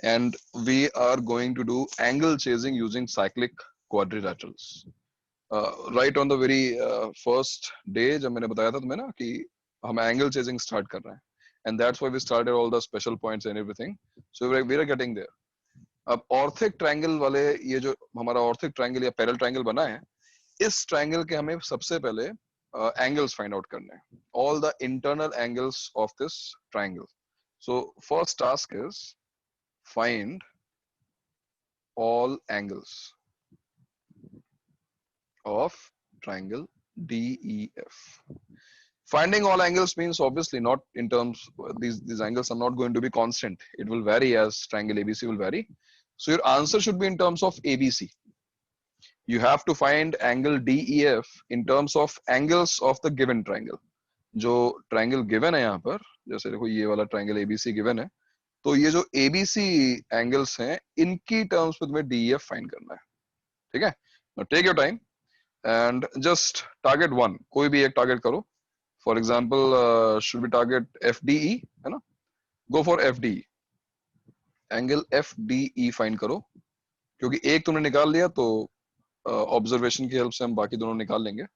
and we are going to do angle chasing using cyclic quadrilaterals। Right on the very first day जब मैंने बताया था तुम्हें ना कि हम angle chasing start कर रहे हैं, and that's why we started all the special points and everything, so we are getting there। अब ऑर्थिक ट्रायंगल वाले, ये जो हमारा ऑर्थिक ट्रायंगल या पैरेलल ट्रायंगल बना है, इस ट्रायंगल के हमें सबसे पहले एंगल्स फाइंड आउट करने हैं, all the internal angles of this triangle. So first task is find all angles of triangle DEF। Finding all angles means obviously not in terms, these angles are not going to be constant, it will vary as triangle ABC will vary। So your answer should be in terms of ABC। You have to find angle DEF in terms of angles of the given triangle। जो triangle given है यहाँ पर, जैसे देखो ये वाला triangle ABC given है, तो ये जो ABC एंगल्स हैं, इनकी टर्म्स में तुम्हें DEF फाइंड करना है, ठीक है। Now take your time। and just target one, कोई भी एक target करो. For example, should we target FDE, है ना? Go for FDE. Angle FDE find करो, क्योंकि एक तुमने निकाल लिया तो ऑब्जर्वेशन की हेल्प से हम बाकी दोनों निकाल लेंगे.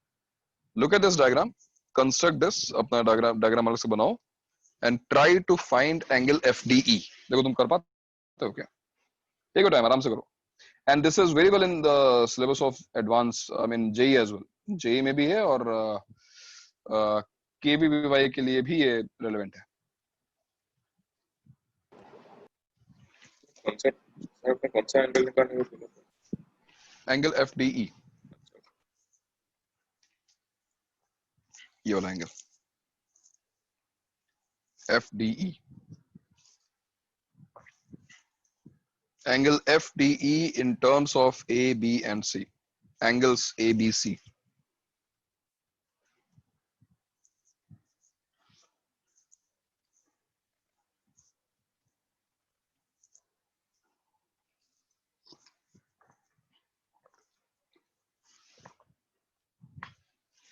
Look at this diagram, construct this, अपना diagram अलग से बनाओ and try to find angle FDE. देखो तुम कर पाते हो क्या? Take your time, आराम से करो. And this is very well in the syllabus of advanced, I mean JEE as well. JEE में भी है और KVVY के लिए भी ये relevant है. कौन सा एंगल निकालने को बोला? Angle FDE, ये वाला angle FDE. Angle FDE in terms of A, B and C. Angles ABC.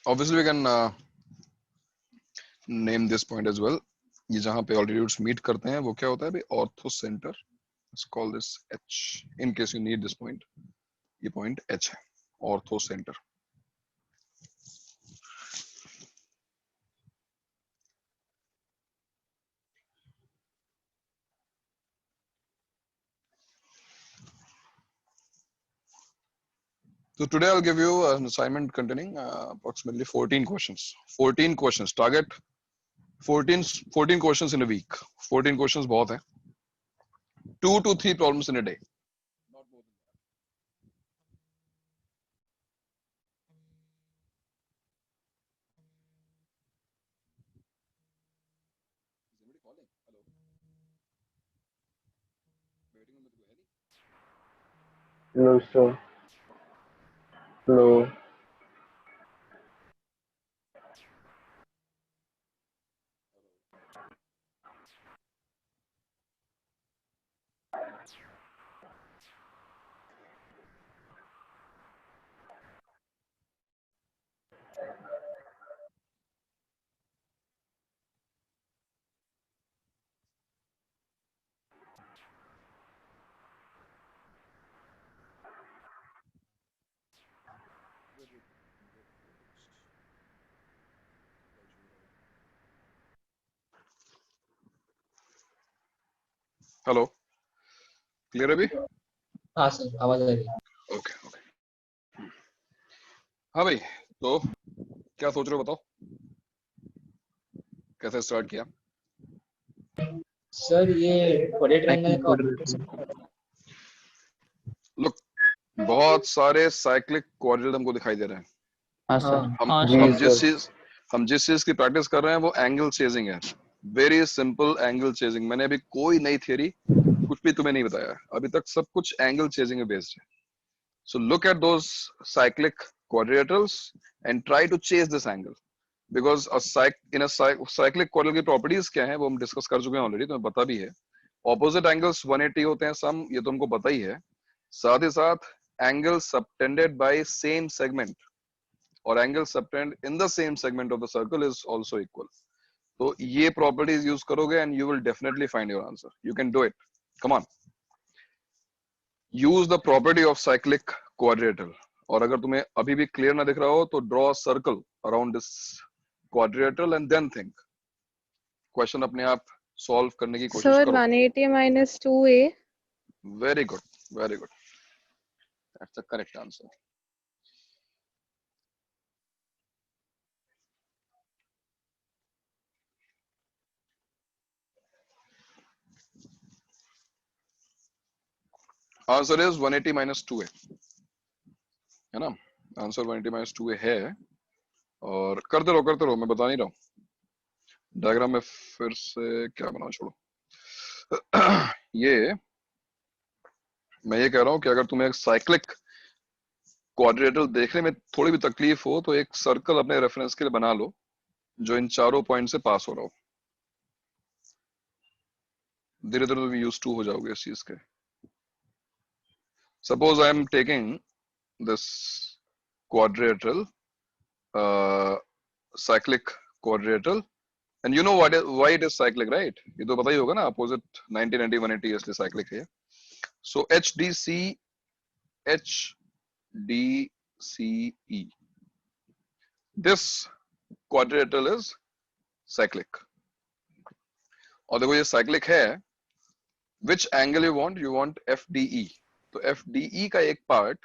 Obviously we can name this point as well. ये जहां पे altitudes meet करते हैं वो क्या होता है भाई? Ortho center. Let's call this H in case you need this point. ये point H है, ortho center. So today I'll give you an assignment containing approximately 14 questions. 14 questions. Target 14 questions in a week. 14 questions बहुत है. 2 to 3 problems in a day. Not more than that. Is anybody calling? Hello. Waiting room में तो कोई है नहीं. Hello, sir. Hello. Hello, clear है अभी? हाँ सर, आवाज आ रही है. Okay okay. हाँ भाई, तो क्या सोच रहे हो बताओ? कैसे स्टार्ट किया? सर ये बड़े ट्रायंगल का लुक, बहुत सारे साइक्लिक क्वाड्रेंट हमको दिखाई दे रहे हैं. हाँ सर. हम जिस चीज की प्रैक्टिस कर रहे हैं वो एंगल चेजिंग है. Very simple angle chasing. मैंने अभी कोई नई थियरी कुछ भी तुम्हें नहीं बताया. अभी तक सब कुछ एंगल चेजिंग में बेस्ड है. So look at those cyclic quadrilaterals and try to chase this angle, because in a cyclic quadrilateral की properties क्या है वो हम डिस्कस कर चुके हैं ऑलरेडी, तुम्हें पता भी है. ऑपोजिट एंगल्स 180 होते हैं सम, ये तुमको पता ही है. साथ ही साथ angle subtended by same segment और angle subtend in the same segment of the circle is also equal. तो ये प्रॉपर्टीज यूज करोगे and you will definitely find your answer. You can do it. Come on, use the property of cyclic quadrilateral. और अगर तुम्हें अभी भी क्लियर ना दिख रहा हो तो draw a circle around this quadrilateral and then think. Question अपने आप सॉल्व करने की कोशिश Sir, करो. 180 minus 2a. Very good, very good. That's the correct answer. Answer is 180 minus 2a, है ना? आंसर 180 minus 2a है. और करते रहो, मैं बता नहीं रहा हूँ. डायग्राम में फिर से क्या बनाओ, छोड़ो. ये मैं ये कह रहा हूँ कि अगर तुम्हें एक साइक्लिक क्वाड्रिलेटरल देखने में थोड़ी भी तकलीफ हो तो एक सर्कल अपने रेफरेंस के लिए बना लो जो इन चारों पॉइंट से पास हो रहा हो. धीरे धीरे तुम यूज्ड टू हो जाओगे इस चीज के. Suppose I am taking this quadrilateral, cyclic quadrilateral. And you know why it is cyclic, right? ये तो पता ही होगा ना, opposite 90, 90, 180 इसलिए cyclic है. So HDCE. This quadrilateral is cyclic. और देखो ये cyclic है. Which angle you want? You want FDE. तो FDE का एक part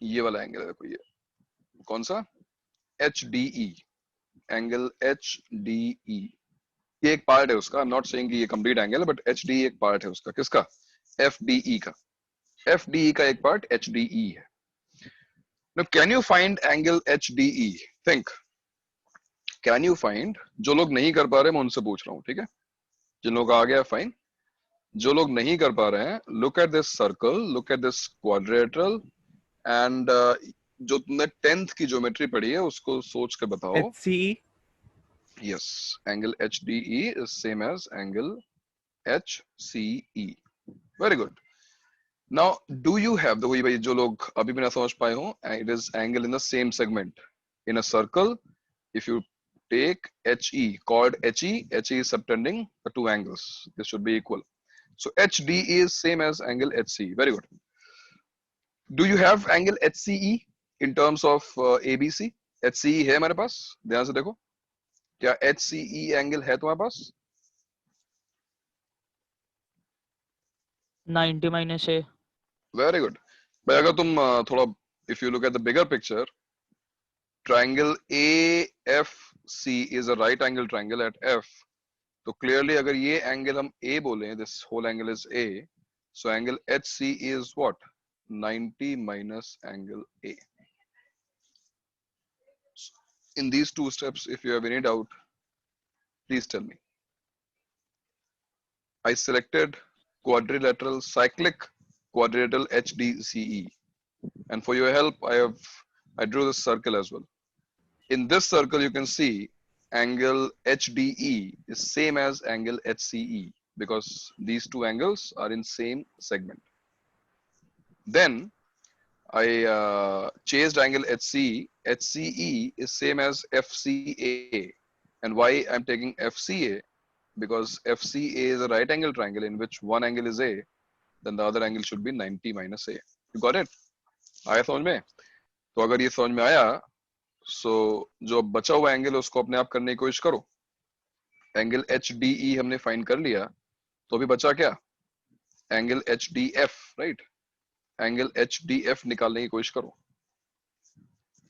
ये वाला एंगल है. देखो ये कौन सा? HDE. Angle HDE. ये एक पार्ट है उसका. I'm not saying कि ये complete angle है, but HDE एक पार्ट है उसका. किसका? FDE का. FDE का एक पार्ट HDE है. Now can you find angle HDE? Think. Can you find? जो लोग नहीं कर पा रहे मैं उनसे पूछ रहा हूँ, ठीक है? जिन लोगों का आ गया फाइन. जो लोग नहीं कर पा रहे हैं, look at this circle, look at this quadrilateral, and जो तुमने 10th की ज्योमेट्री पढ़ी है उसको सोच के बताओ. HCE. Yes, angle HDE is same as angle HCE. Very good. Now, do you have the way भाई जो लोग अभी भी ना समझ पाए हो, it is angle in the same segment in a circle. If you take HE, chord HE is subtending the two angles. This should be equal. So HDE is same as angle HCE. Very good. Do you have angle HCE in terms of ABC? HCE है हमारे पास. ध्यान से देखो. क्या HCE एंगल है तुम्हारे पास? 90 minus A. Very good. भाई अगर तुम थोड़ा, if you look at the bigger picture, triangle AFC is a right angle triangle at F. तो clearly अगर ये angle हम A बोले, this whole angle is A, so angle HC is what? 90 minus angle A. In these two steps, if you have any doubt, please tell me. I selected quadrilateral, cyclic quadrilateral HDCE, and for your help, I drew this circle as well. In this circle, you can see angle HDE is same as angle HCE because these two angles are in same segment. Then I chased angle HCE. HCE is same as FCA. And why I'm taking FCA? Because FCA is a right angle triangle in which one angle is A, then the other angle should be 90 minus A. You got it? आया समझ में? तो अगर ये समझ में आया, so जो बचा हुआ एंगल है उसको अपने आप करने की कोशिश करो. एंगल HDE हमने फाइंड कर लिया, तो अभी बचा क्या? Angle HDF, right? Angle HDF निकालने की कोशिश करो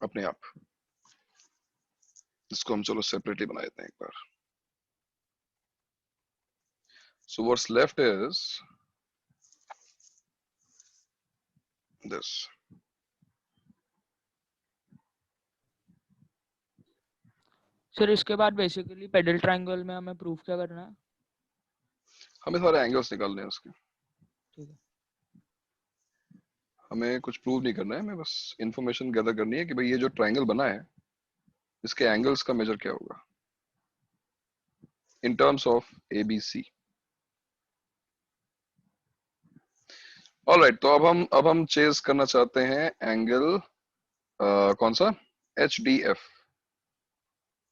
अपने आप. इसको हम चलो सेपरेटली बना देते हैं एक बार. So what's left is this. Sir इसके बाद बेसिकली पेडल ट्रायंगल में हमें प्रूफ क्या करना है? हमें सारे एंगल्स निकालने हैं उसके. ठीक है. हमें कुछ प्रूव नहीं करना है, हमें बस इंफॉर्मेशन गैदर करनी है कि भाई ये जो ट्रायंगल बना है इसके एंगल्स का मेजर क्या होगा in terms of ABC. Alright, तो अब हम चेज करना चाहते हैं एंगल कौन सा? HDF.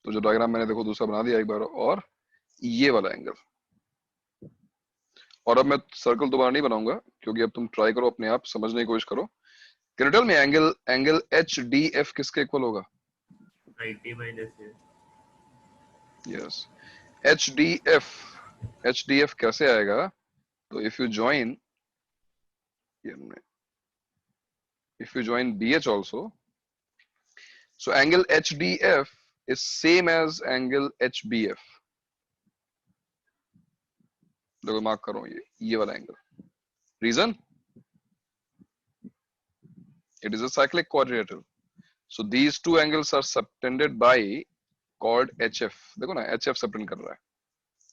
तो जो डायग्राम मैंने देखो दूसरा बना दिया एक बार, और ये वाला एंगल. और अब मैं सर्कल दोबारा नहीं बनाऊंगा क्योंकि अब तुम ट्राई करो अपने आप समझने की कोशिश करो. Can you tell me angle HDF किसके इक्वल होगा? 90 minus A. यस. HDF कैसे आएगा? तो if you join BH also, so angle HDF is same as angle HBF. देखो मार्क करो ये वाला angle. Reason? It is a cyclic quadrilateral. So these two angles are subtended by chord HF. देखो ना, HF subtend कर रहा है.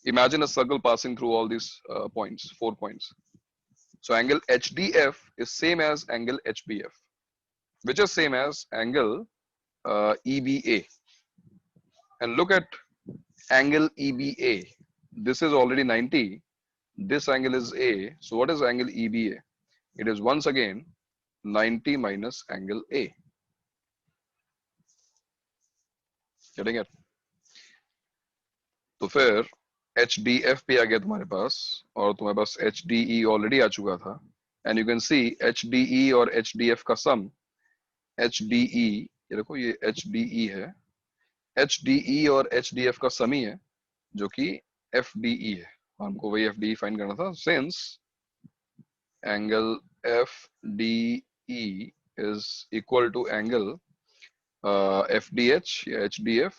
Imagine a circle passing through all these points, 4 points. So angle HDF is same as angle HBF, which is same as angle EBA. And look at angle EBA. This is already 90. This angle is A. So what is angle EBA? It is once again 90 minus angle A. Getting it? तो फिर HDF भी आ गया तुम्हारे पास और तुम्हारे पास HDE ऑलरेडी आ चुका था and you can see HDE और HDF का सम HDE, ये देखो ये HDE है, HDE और HDF का सम ही है जो कि FDE है, हमको वही FDE फाइंड करना था since angle FDE is equal to angle FDH या HDF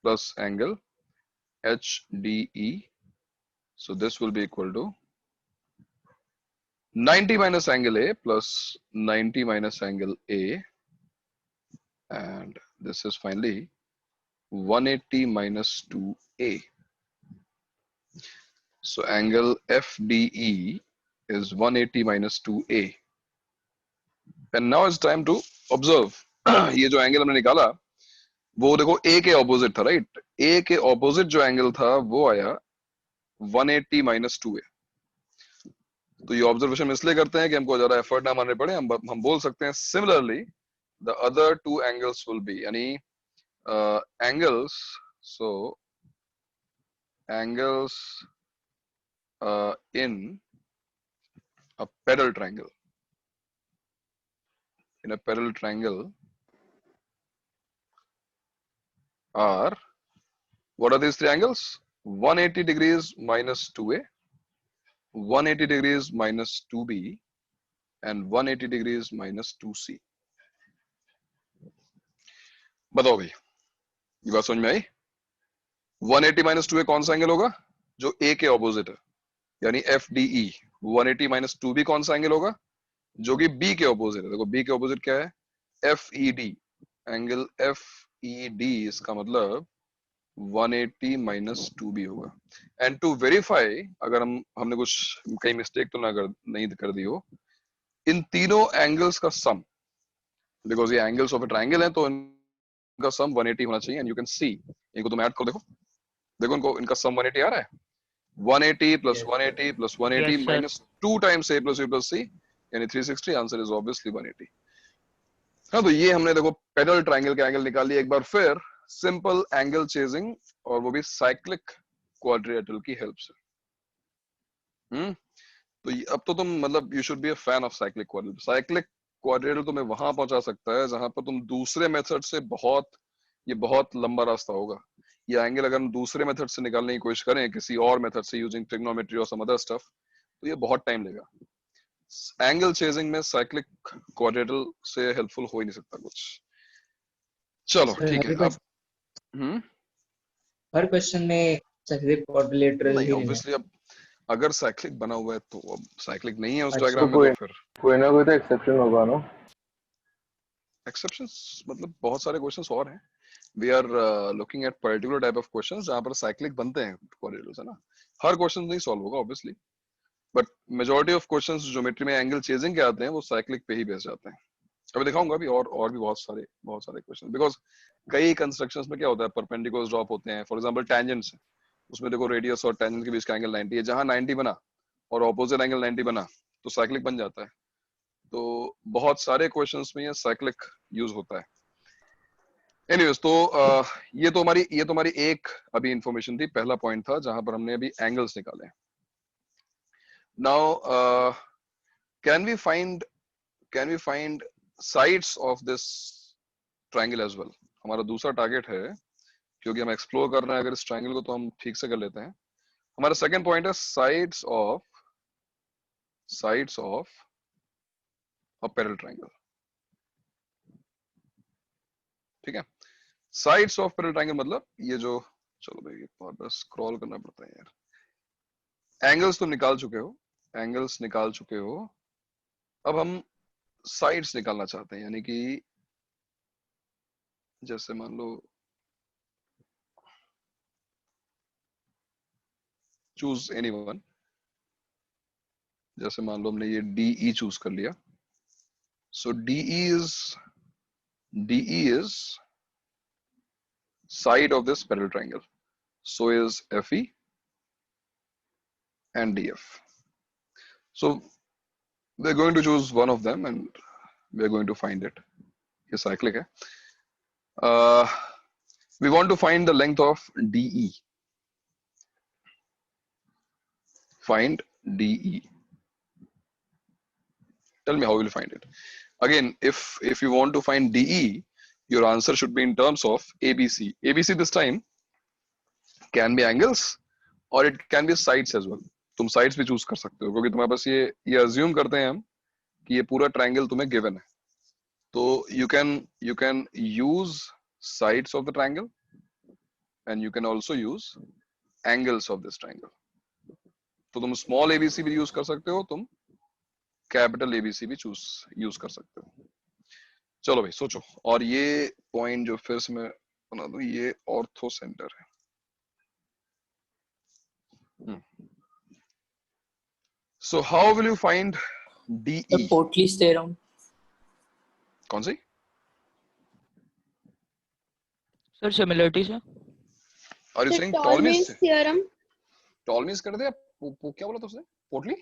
plus angle HDE. So this will be equal to 90 minus angle A plus 90 minus angle A, and this is finally 180 minus 2A. So angle FDE is 180 minus 2A. And now it's time to observe. ये जो एंगल हमने निकाला वो देखो A के ऑपोजिट था, राइट? A के ऑपोजिट जो एंगल था वो आया 180 माइनस 2A. तो ये ऑब्जर्वेशन हम इसलिए करते हैं कि हमको ज्यादा एफर्ट ना मारने पड़े, हम बोल सकते हैं similarly the other two angles will be, यानी angles, so angles in a parallel triangle. In a parallel triangle are, what are these three angles? 180 degrees minus 2A, 180 degrees minus 2B, and 180 degrees minus 2C. बताओ भाई, ये बात समझ में आई? 180 minus 2A कौन सा एंगल होगा? जो A के ऑपोजिट है, यानी FDE. 180 माइनस 2B कौन सा एंगल होगा? जो कि B के ऑपोजिट है. देखो B के ऑपोजिट क्या है? FED. एंगल FED इसका मतलब 180 माइनस 2B होगा. एंड टू वेरीफाई, अगर हमने कुछ कहीं मिस्टेक तो नहीं कर दी हो, इन तीनों एंगल्स का सम, बिकॉज ये एंगल्स ऑफ अ ट्रायंगल है तो इनका सम 180 होना चाहिए. एंड यू कैन सी, इनको तुम ऐड करो, देखो इनको, इनका सम 180 आ रहा है. 180 plus 180 plus 180 Yes, sir. minus 2 times A plus B plus C, यानी 360. Answer is obviously 180. हाँ, तो ये हमने देखो पैरेलल ट्रायंगल के एंगल निकाल लिए. एक बार फिर सिंपल एंगल चेजिंग, और वो भी साइक्लिक क्वाड्रिलेटरल की हेल्प से. तो अब तो तुम मतलब you should be a fan of cyclic quadrilateral. Cyclic quadrilateral तुम्हें वहां पहुंचा सकता है जहां पर तुम दूसरे मेथड से ये बहुत लंबा रास्ता होगा. ये एंगल अगर हम दूसरे मेथड से निकालने की कोशिश करें, किसी और मेथड से यूजिंग ट्रिग्नोमेट्री और सम अदर स्टफ, तो ये बहुत टाइम लेगा. एंगल चेजिंग में साइक्लिक क्वाड्रिलेटरल से हेल्पफुल हो ही नहीं सकता कुछ. चलो ठीक है. अब हर क्वेश्चन में साइक्लिक क्वाड्रिलेटरल नहीं, ही ऑब्वियसली अब अगर साइक्लिक बना हुआ है तो अब साइक्लिक नहीं है उस अच्छा, डायग्राम में, तो फिर कोई ना कोई तो एक्सेप्शन होगा ना. एक्सेप्शंस मतलब बहुत सारे क्वेश्चंस और हैं. We are looking at particular type of questions जहां पर साइक्लिक बनते हैं क्वाड्रिलेटरल्स, है ना. हर क्वेश्चन नहीं सॉल्व होगा obviously, but majority of questions geometry में एंगल चेजिंग के आते हैं वो साइक्लिक पे ही बेस जाते हैं. अभी दिखाऊंगा अभी और भी बहुत सारे क्वेश्चन, बिकॉज कई कंस्ट्रक्शंस में क्या होता है, परपेंडिकुलर्स ड्रॉप होते हैं. फॉर एग्जांपल टेंजेंट्स, उसमें देखो रेडियस और टेंजेंट के बीच का एंगल 90 है. जहां 90 बना और ऑपोजिट एंगल 90 बना तो साइक्लिक बन जाता है. तो बहुत सारे क्वेश्चंस में ये साइक्लिक यूज होता है. एनीवेज, तो ये तो हमारी एक अभी इंफॉर्मेशन थी, पहला पॉइंट था जहां पर हमने अभी एंगल्स निकाले. Now can we find sides of this triangle as well. हमारा दूसरा टारगेट है, क्योंकि हम एक्सप्लोर कर रहे हैं अगर इस ट्रायंगल को, तो हम ठीक से कर लेते हैं. हमारा सेकंड पॉइंट है sides of a parallel triangle. ठीक है, साइड्स ऑफ पैरेलल ट्रायंगल मतलब ये जो, चलो भाई बार बार स्क्रॉल करना पड़ता है यार. एंगल्स तुम निकाल चुके हो, अब हम साइड्स निकालना चाहते हैं. यानी कि जैसे मान लो, चूज एनीवन. जैसे मान लो हमने ये DE चूज कर लिया. सो DE is side of this parallel triangle. So is FE and DF. So we're going to choose one of them and we're going to find it. ये cyclic है. We want to find the length of DE. Find DE. Tell me how will you find it. Again, if you want to find DE, your answer should be in terms of ABC. ABC this time can be angles or it can be sides as well. तुम sides भी choose कर सकते हो क्योंकि तुम्हारे पास ये assume करते हैं हम कि ये पूरा triangle तुम्हें given है. तो you can use sides of the triangle and you can also use angles of this triangle. तो तुम small ABC भी use कर सकते हो, तुम कैपिटल ABC भी यूज कर सकते हो. चलो भाई सोचो. और ये पॉइंट जो फिर से मैं बना दूं, ये ऑर्थो सेंटर है. So how will you find DE? Ptolemy's theorem. कौन सी सर? सिमिलरिटी से. Are you saying Ptolemy's theorem? Ptolemy's कर दे. क्या बोला तुमने? पोर्टली?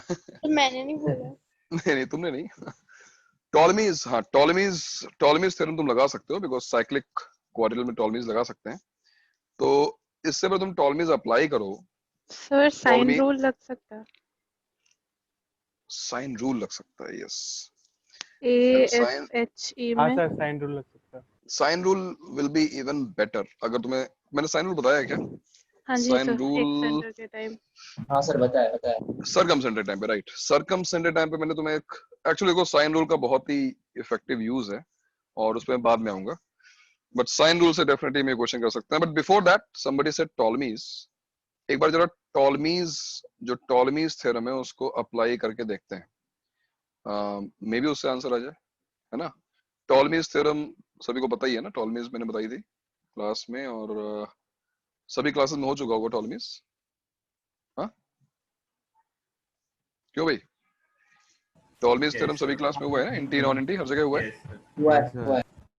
तो मैंने नहीं बोला. नहीं तुमने नहीं. टॉलमीज, हाँ टॉलमीज थ्योरम तुम लगा सकते हो बिकॉज साइक्लिक क्वाड्रिल में टॉलमीज लगा सकते हैं. तो इससे पर तुम टॉलमीज अप्लाई करो. सर साइन रूल लग सकता है. साइन रूल लग सकता है. यस. AFHE में. सर साइन रूल लग सकता है. Sine rule will be even better. अगर तुम्हें मैंने साइन रूल बताया क्या? हाँ जी साइन सर. रूल. एक्सेंटर के टाइम. हाँ सर बताया. सरकमसेंटेड टाइम पे. राइट. सरकमसेंटेड टाइम पे मैंने तुम्हें एक एक्चुअली देखो साइन रूल का बहुत ही इफेक्टिव यूज है और उस पर बाद में आऊंगा. बट साइन रूल से डेफिनेटली मैं क्वेश्चन कर सकते हैं. But before that somebody said Ptolemy's. एक बार जरा टॉलमीज थ्योरम है उसको अप्लाई करके देखते हैं. मे बी उससे आंसर आ जाए, है ना. टॉलमीज थ्योरम सभी को पता ही है ना. टॉलमीज मैंने बताई थी क्लास में और सभी क्लासेस में हो चुका होगा टॉलमीज. हाँ क्यों भाई? टॉलमीज थ्योरम सभी क्लास में हुआ है ना. इंटी नॉन इंटी हर जगह हुआ है.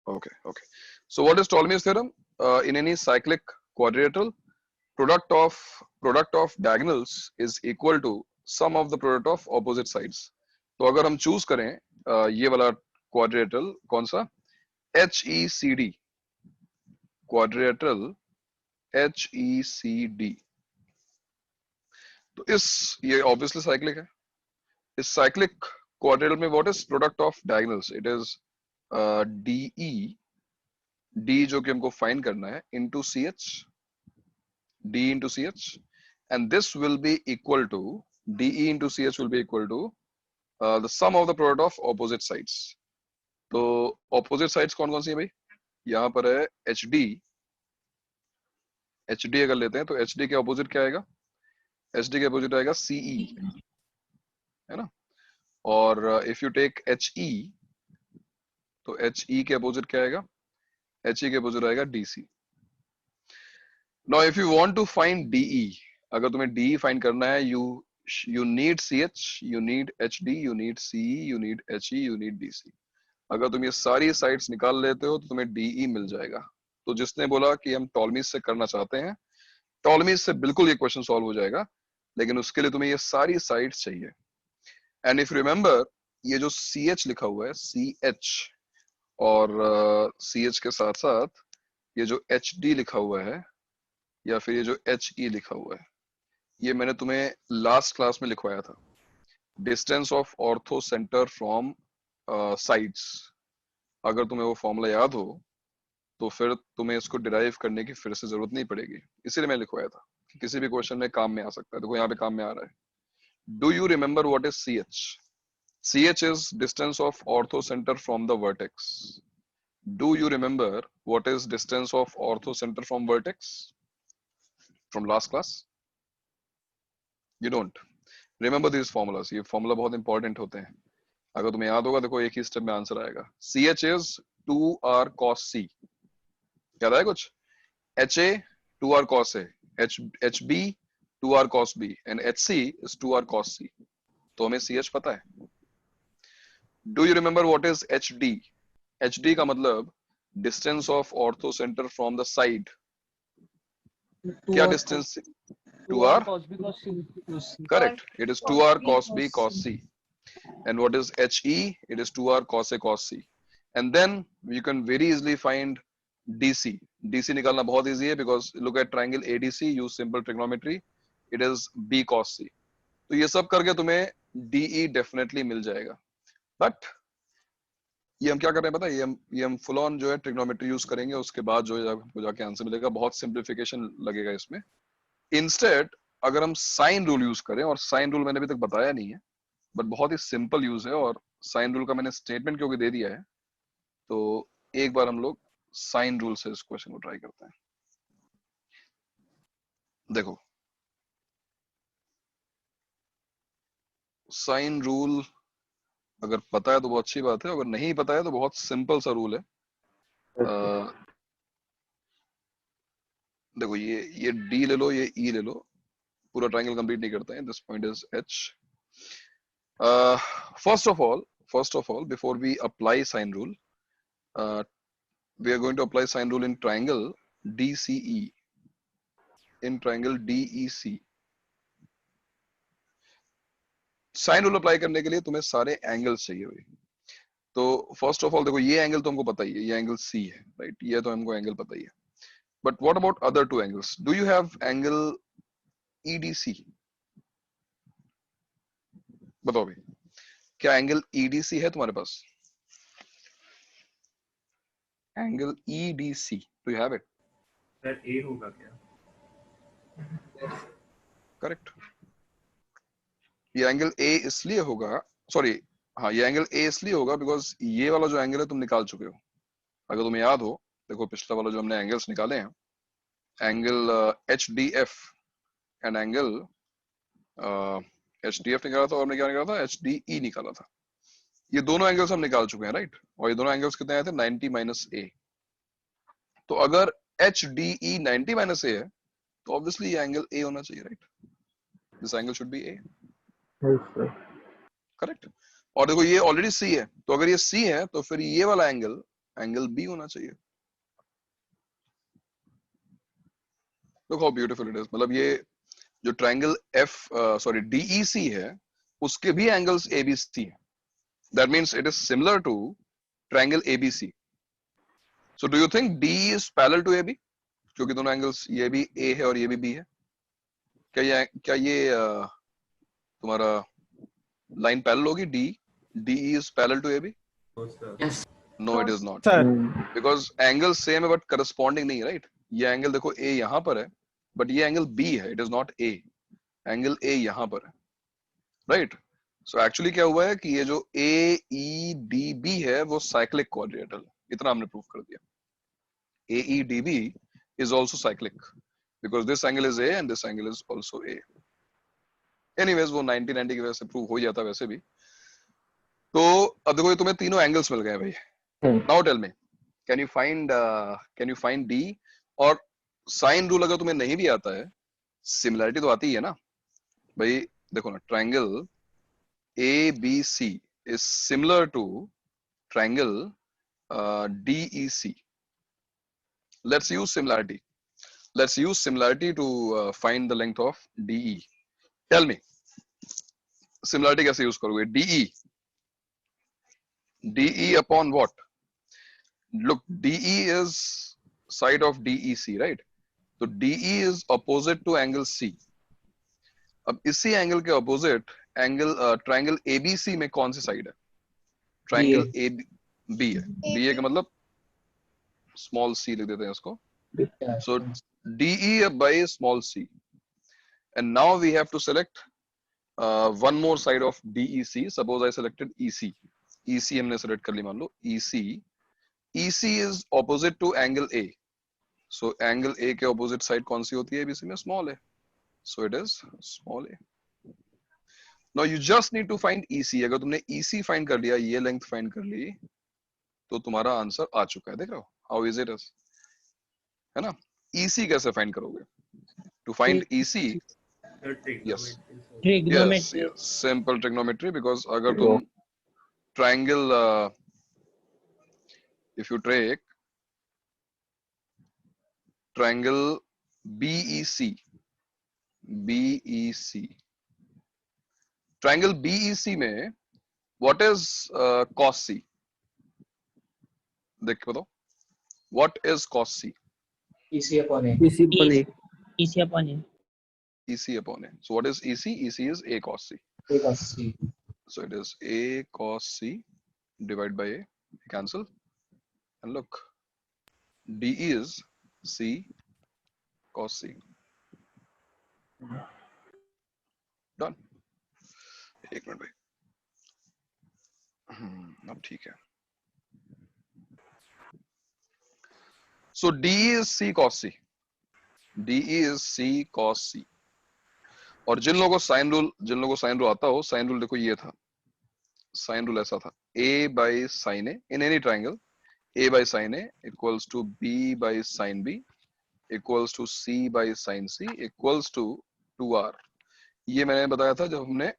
Okay. So what is Ptolemy's theorem? In any cyclic quadrilateral, product of diagonals is equal to sum of the product of opposite sides. तो अगर हम चूज करें ये वाला quadrilateral कौन सा? HECD. Quadrilateral HECD. तो ये obviously cyclic है. इस cyclic quadrilateral में what is product of diagonals? It is D जो कि हमको फाइंड करना है into CH, D into CH, and this will be equal to DE into CH will be equal to the sum of the product of opposite sides. तो opposite sides कौन कौन सी है भाई? यहाँ पर है HD. HD अगर लेते हैं तो HD के opposite क्या आएगा? HD के opposite आएगा CE, है ना. और if you take HE तो HE के अपोजिट क्या आएगा? HE के अपोजिट आएगा DC. Now if you want to find DE, अगर तुम्हें DE फाइंड करना है, you need CH, you need HD, you need CE, you need HE, you need DC. अगर तुम ये सारी साइड्स निकाल लेते हो तो तुम्हें DE मिल जाएगा. तो जिसने बोला कि हम टॉलमीज से करना चाहते हैं, टॉलमीज से बिल्कुल ये क्वेश्चन सॉल्व हो जाएगा, लेकिन उसके लिए तुम्हें ये सारी साइड्स चाहिए. एंड इफ रिमेंबर ये जो CH लिखा हुआ है, CH और CH के साथ साथ ये जो HD लिखा हुआ है या फिर ये जो HE लिखा हुआ है, ये मैंने तुम्हें लास्ट क्लास में लिखवाया था. Distance of ortho centre from sides. अगर तुम्हें वो फॉर्मूला याद हो तो फिर तुम्हें इसको डिराइव करने की फिर से जरूरत नहीं पड़ेगी. इसीलिए मैं लिखवाया था कि किसी भी क्वेश्चन में काम में आ सकता है. देखो यहाँ पे काम में आ रहा है. Do you remember what is CH? CH is distance of ortho center from the vertex. Do you remember what is distance of ortho center from vertex from last class? You don't remember these formulas. ये formula बहुत important होते हैं. अगर तुम्हें याद होगा देखो एक ही स्टेप में आंसर आएगा. CH is 2R cos C. याद आया कुछ? HA 2R cos A, HB 2R cos B and HC is 2R cos C. तो हमें CH पता है. Do you remember what is HD? HD का मतलब distance of ortho center from the side. क्या distance? 2R cos B cos C. Correct. It is 2R cos B cos C. And what is HE? It is 2R cos A cos C. and then you can very easily find DC. DC निकालना बहुत easy है because look at triangle ADC, use simple trigonometry, it is B cos C. तो ये सब करके तुम्हें DE definitely मिल जाएगा. But ये हम क्या कर रहे हैं पता है, ये हम फुल ऑन जो है ट्रिग्नोमेट्री यूज करेंगे, उसके बाद जो है आपको जाके आंसर मिलेगा. बहुत सिंप्लीफिकेशन लगेगा इसमें. इंस्टेड अगर हम साइन रूल यूज करें, और साइन रूल मैंने अभी तक बताया नहीं है बट बहुत ही सिंपल यूज है, और साइन रूल का मैंने स्टेटमेंट क्योंकि दे दिया है, तो एक बार हम लोग साइन रूल से इस क्वेश्चन को ट्राई करते हैं. देखो साइन रूल अगर पता है तो बहुत अच्छी बात है, अगर नहीं पता है तो बहुत सिंपल सा रूल है. देखो ये डी ले लो, ये ई ले लो, पूरा ट्रायंगल कंप्लीट नहीं करते हैं. This point is H. First of all before we apply sine rule, we are going to apply sine rule in triangle DCE. In triangle DEC, sine rule apply करने के लिए तुम्हें सारे एंगल्स चाहिए हुए. तो फर्स्ट ऑफ ऑल देखो ये एंगल तो हमको पता ही है, ये एंगल C है, राइट. ये तो हमको एंगल पता ही है. But what about other two angles? Do you have angle EDC? बताओ भाई, क्या एंगल EDC है तुम्हारे पास? Angle EDC, do you have it? Sir A होगा क्या? करेक्ट. ये एंगल A इसलिए होगा, सॉरी हाँ, ये एंगल A इसलिए होगा बिकॉज ये वाला जो एंगल है तुम निकाल चुके हो. अगर तुम्हें याद हो, देखो पिछला वाला जो हमने एंगल्स निकाले हैं, angle HDF and angle HDF निकाला था, और हमने क्या निकाला था? HDE निकाला था. ये दोनों एंगल्स हम निकाल चुके हैं, राइट. और ये दोनों एंगल्स कितने आए थे? 90 माइनस A. तो अगर HDE 90 माइनस A है तो ऑब्वियसली ये एंगल A होना चाहिए, right. This angle should be A. Correct. और देखो ये ऑलरेडी C है, तो अगर ये C है तो फिर ये वाला एंगल B होना चाहिए. Look how beautiful it is. मतलब ये जो ट्रायंगल DEC है उसके भी एंगल्स ABC है. That means it is similar to triangle ABC. So do you think DE is parallel to AB? क्योंकि दोनों एंगल्स, ये भी A है और ये भी B है. क्या ये तुम्हारा लाइन पैरेलल होगी? DE is parallel to AB? Yes. No, it is not. Sir. Because angle same है बट करस्पॉन्डिंग नहीं, राइट. ये एंगल देखो A यहाँ पर है बट ये एंगल B है, it is not A. Angle A यहाँ पर है, राइट. सो एक्चुअली क्या हुआ है कि ये जो AEDB है वो साइक्लिक क्वाड्रिलेटरल, इतना हमने प्रूव कर दिया. AEDB is also cyclic because this angle is A and this angle is also A. Anyways, वो 90 की वजह से प्रूव हो जाता वैसे भी. तो अब देखो ये तुम्हें तीनों एंगल्स मिल गए भाई. Now tell me, can you find D? और साइन रूल अगर तुम्हें नहीं भी आता है, सिमिलरिटी तो आती है ना भाई. देखो ना, triangle ABC is similar to triangle DEC. Let's use similarity. Let's use similarity to find the length of DE. Tell me, similarity कैसे use करोगे? DE upon what? Look, DE is side of DEC, right? तो DE is opposite to angle C. अब इसी एंगल के ऑपोजिट एंगल ट्रायंगल ABC में कौन सी साइड है? ट्रायंगल B है. BA का मतलब स्मॉल c लिख देते हैं इसको. So DE by small c, and now we have to select one more side of DEC. Suppose I selected EC. EC हमने select कर ली, मान लो EC. EC is opposite to angle A. So angle A के opposite side कौन सी होती है ABC में? Small a. So it is small a. Now you just need to find EC. अगर तुमने EC find कर लिया, ये length find कर ली, तो तुम्हारा आंसर आ चुका है. देख रहे हो how easy it is, है ना. EC कैसे find करोगे? To find EC, yes, simple trigonometry. Because अगर तुम triangle, if you take triangle BEC, triangle BEC में what is cos C? देख के बताओ, what is cos c? EC upon A. EC upon A. EC upon A. EC upon a. So what is EC? EC is a cos c. A cos C. So it is a cos c divided by a. Cancel. And look, DE is c cos c. Done. एक मिनट भाई, अब ठीक है. So DE is c cos c. DE is c cos c. और जिन लोगों को साइन रूल आता हो, साइन रूल देखो ये था, साइन रूल ऐसा था, a by sin a in any triangle, a by sin a equals to b by sin b equals to c by sin c equals to 2r. ये मैंने बताया था जब हमने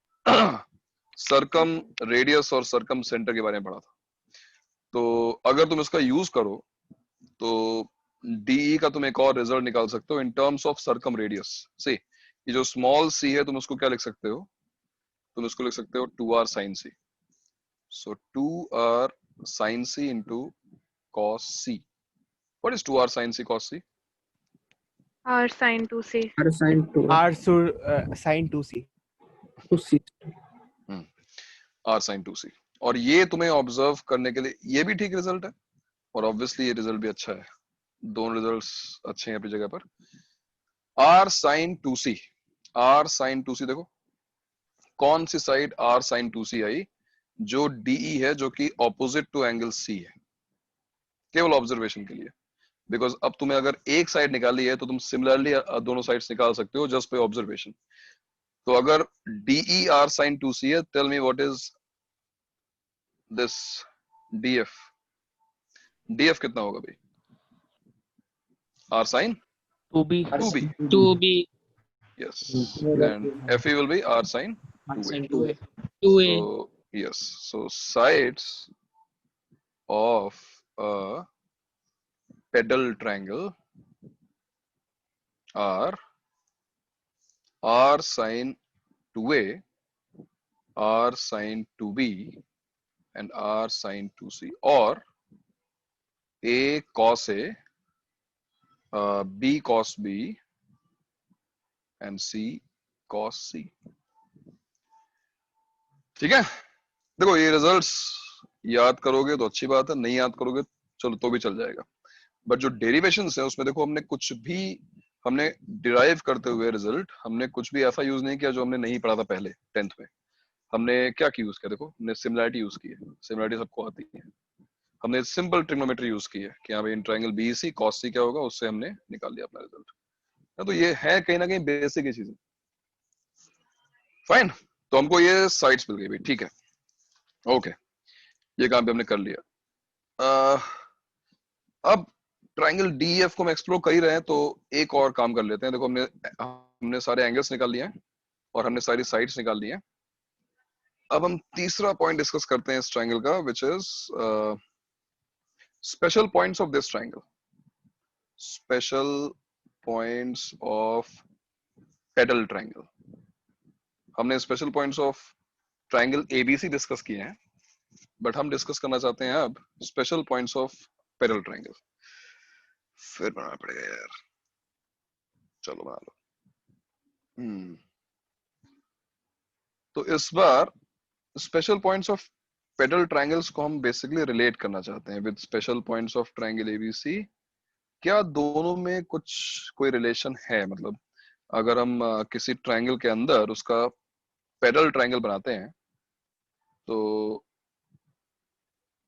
सरकम रेडियस और सरकम सेंटर के बारे में पढ़ा था. तो अगर तुम इसका यूज करो तो DE का तुम एक और रिजल्ट निकाल सकते हो इन टर्म्स ऑफ सरकम रेडियस. सी, ये जो स्मॉल c है, तुम उसको क्या लिख सकते हो? तुम इसको लिख सकते हो 2r sin c. So 2r sin c into cos c. What is 2r sin c cos c? R sin 2c. R sin 2. sin 2c. 2c. R sin 2c. और ये तुम्हें ऑब्जर्व करने के लिए ये भी ठीक रिजल्ट है, और ऑब्वियसली ये रिजल्ट भी अच्छा है. दोनों रिजल्ट्स अच्छे हैं अपनी जगह पर. R sin 2c. R sin 2c देखो, कौन सी साइड R sin 2c आई? जो DE है, जो कि ऑपोजिट टू एंगल C है. केवल ऑब्जर्वेशन के लिए, बिकॉज अब तुम्हें अगर एक साइड निकाली है तो तुम सिमिलरली दोनों साइड्स निकाल सकते हो जस्ट बाय ऑब्जर्वेशन. तो अगर DE R sin 2c है, tell me what is this DF? DF कितना होगा भाई? R sin 2b. 2b. 2b. Yes. And FE will be R sin 2a. 2a. So, yes. So sides of a pedal triangle are R sin 2a, R sin 2b, and R sin 2c, or A cos A, B cos B, and C cos C. ठीक है, देखो ये रिजल्ट्स याद करोगे तो अच्छी बात है, नहीं याद करोगे चलो तो भी चल जाएगा. बट जो डेरिवेशंस है उसमें देखो हमने कुछ भी हमने डिराइव करते हुए रिजल्ट, हमने कुछ भी ऐसा यूज नहीं किया जो हमने नहीं पढ़ा था पहले 10th में. हमने क्या यूज किया? देखो हमने सिमिलैरिटी यूज की है. सिमिलैरिटी सबको आती है. हमने सिंपल ट्रिग्नोमेट्री यूज की है कि यहाँ पे in triangle BC cos C क्या होगा, उससे हमने निकाल लिया अपना रिजल्ट. तो ये है कहीं ना कहीं बेसिक ये चीजें. फाइन, तो हमको ये साइड्स मिल गई भाई. ठीक है, ओके, ये काम भी हमने कर लिया. अब ट्रायंगल DEF को हम एक्सप्लोर कर ही रहे हैं तो एक और काम कर लेते हैं. देखो हमने सारे एंगल्स निकाल लिए हैं और हमने सारी साइड्स निकाल ली हैं. अब हम तीसरा पॉइंट डिस्कस करते हैं इस ट्रायंगल का, which is special points of this triangle. Special points of pedal triangle. हमने special points of triangle ABC discuss किए हैं, बट हम डिस्कस करना चाहते हैं अब special points of pedal triangle. फिर बनाना पड़ेगा यार, चलो बना लो. तो इस बार special points of pedal triangles को हम बेसिकली रिलेट करना चाहते हैं with special points of triangle ABC. क्या दोनों में कोई रिलेशन है? मतलब अगर हम किसी ट्रायंगल के अंदर उसका पेडल ट्रायंगल बनाते हैं तो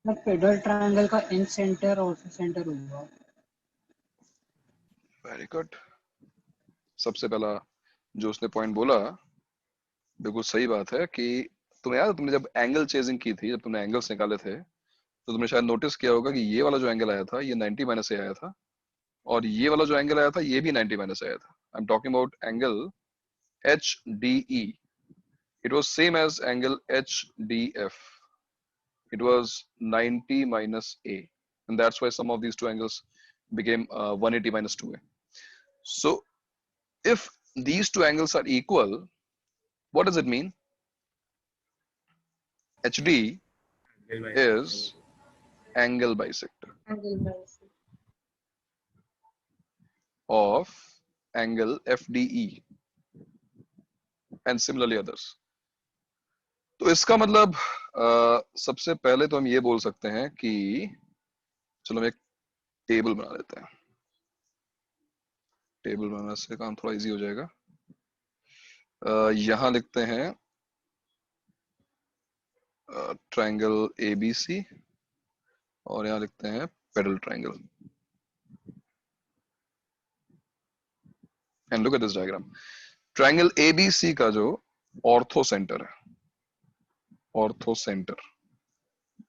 पेडल ट्रायंगल का इन सेंटर और सेंटर होगा. Very good. सबसे पहला जो उसने पॉइंट बोला बिल्कुल सही बात है कि तुम्हें याद है तुमने जब एंगल चेजिंग की थी, जब तुमने एंगल्स निकाले थे तो तुमने शायद नोटिस किया होगा कि ये वाला जो एंगल आया था ये 90 माइनस ए आया था, और ये वाला जो एंगल आया था ये भी 90 माइनस आया था. I am talking about angle HDE. It was same as angle HDF. It was 90 minus A, and that's why some of these two angles became 180 minus 2A. So, if these two angles are equal, what does it mean? HD is angle bisector of angle FDE and similarly others. तो इसका मतलब सबसे पहले तो हम ये बोल सकते हैं कि चलो हम एक टेबल बना लेते हैं. टेबल बनाने से काम थोड़ा इजी हो जाएगा. यहां लिखते हैं ट्रायंगल ABC और यहां लिखते हैं pedal triangle. And look at this diagram. Triangle ABC का जो ऑर्थो सेंटर है, ortho centre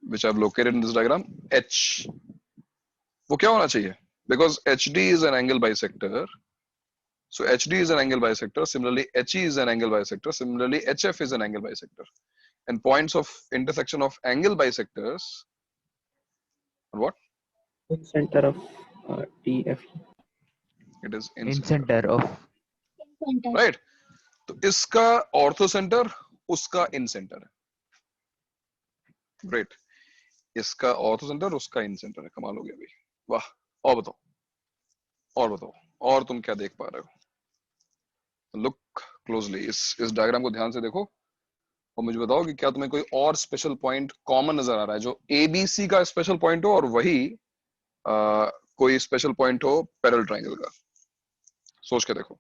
which I've located in this diagram, H, वो क्या होना चाहिए? Because HD is an angle bisector, so HD is an angle bisector. Similarly, HE is an angle bisector. Similarly, HF is an angle bisector. And points of intersection of angle bisectors are what? In center of TF. It is In center of. Right. तो इसका ऑर्थो सेंटर उसका इन सेंटर है. ग्रेट. इसका ऑर्थो सेंटर उसका इन सेंटर है. कमाल हो गया भाई. वाह. और बताओ, और बताओ, और तुम क्या देख पा रहे हो? Look closely. इस डायग्राम को ध्यान से देखो और मुझे बताओ कि क्या तुम्हें कोई और स्पेशल पॉइंट कॉमन नजर आ रहा है जो ABC का स्पेशल पॉइंट हो और वही कोई स्पेशल पॉइंट हो पैरेलल ट्रायंगल का. सोच के देखो.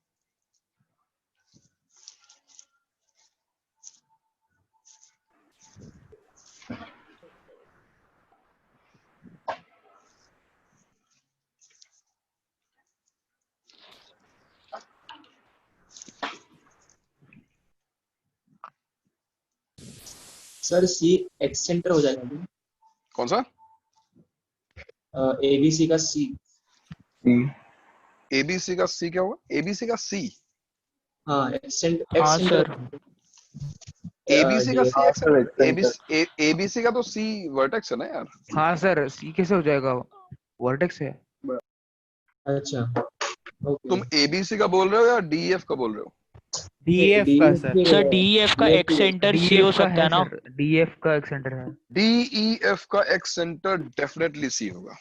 सर सी एक्स सेंटर हो जाएगा. कौन सा? ABC का C. ABC का C क्या होगा? ABC का C. हाँ एक्स सेंटर. ABC का C ABC का तो C वर्टेक्स है ना यार. हाँ सर, C कैसे हो जाएगा? वर्टेक्स है. अच्छा. तुम ABC का बोल रहे हो या DEF का बोल रहे हो? DEF का सर. सर DEF का एक्स सेंटर C हो सकता है ना? DEF का एक्स सेंटर है. DEF का एक्स सेंटर डेफिनेटली C होगा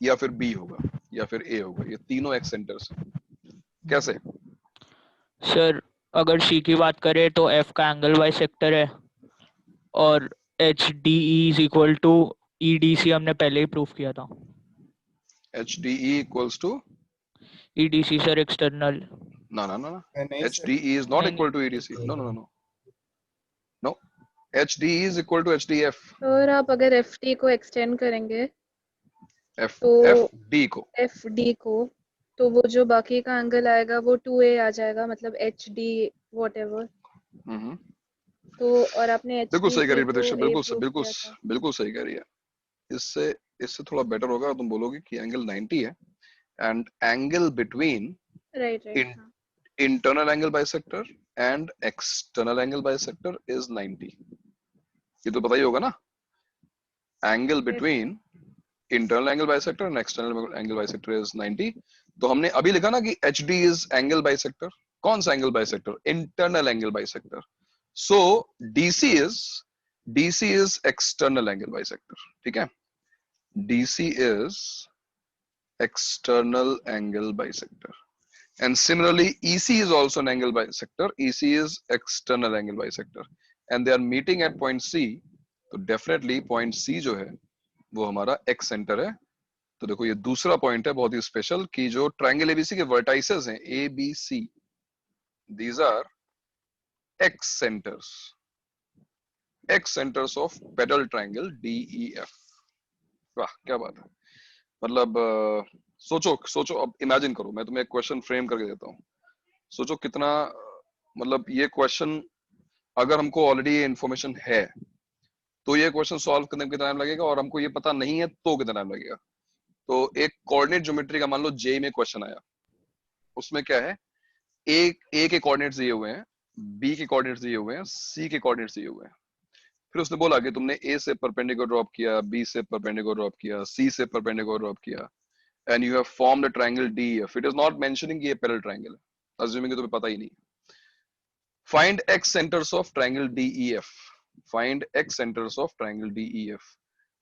या फिर B होगा या फिर A होगा. ये तीनों एक्स सेंटर्स हैं. कैसे? सर अगर C की बात करें तो F का एंगल बाइसेक्टर है और HDE is equal to EDC हमने पहले ही प्रूफ किया था. HDE equals to EDC sir external. No. HDE is not equal to EDC. No. HDE is equal to HDF. और आप अगर FD को एक्सटेंड करेंगे FD को तो वो जो बाकी का एंगल आएगा वो 2A आ जाएगा, मतलब HD whatever. तो और आपने बिल्कुल सही कह रही है प्रतीक्षा. बिल्कुल सही कह रही है. इससे थोड़ा बेटर होगा. तुम बोलोगे कि एंगल 90 है and angle between internal angle bisector and external angle bisector is 90. ये तो पता ही होगा ना. Angle between internal angle bisector and external angle bisector is 90. तो हमने अभी लिखा ना कि HD is angle bisector. कौन सा angle bisector? Internal angle bisector. So DC is external angle bisector. ठीक है? DC is external angle bisector. And similarly, EC is also an angle bisector. EC is external angle bisector. And they are meeting at point C. तो definitely point C जो है वो हमारा X center है. तो देखो ये दूसरा पॉइंट है बहुत ही स्पेशल कि जो ट्रायंगल ABC के वर्टाइसेस हैं ABC, these are X centers of pedal triangle DEF. वाह क्या बात है. मतलब सोचो अब इमेजिन करो. मैं तुम्हें एक क्वेश्चन फ्रेम करके देता हूँ. सोचो कितना मतलब ये क्वेश्चन अगर हमको ऑलरेडी ये इन्फॉर्मेशन है तो ये क्वेश्चन सॉल्व करने में कितना टाइम लगेगा और हमको ये पता नहीं है तो कितना टाइम लगेगा. तो एक कोऑर्डिनेट ज्योमेट्री का मान लो J में क्वेश्चन आया. उसमें क्या है, A के कोऑर्डिनेट्स दिए हुए हैं, B के कोऑर्डिनेट्स दिए हुए हैं, C के कोऑर्डिनेट्स दिए हुए हैं. फिर उसने बोला कि तुमने A से परपेंडिकुलर ड्रॉप किया, B से परपेंडिकुलर ड्रॉप किया, C से परपेंडिकुलर ड्रॉप किया and you have formed a triangle DEF. It is not mentioning कि ये पैरेलल ट्रायंगल है, assuming कि तुम्हें पता ही नहीं. Find X centers of triangle DEF. Find X centers of triangle DEF.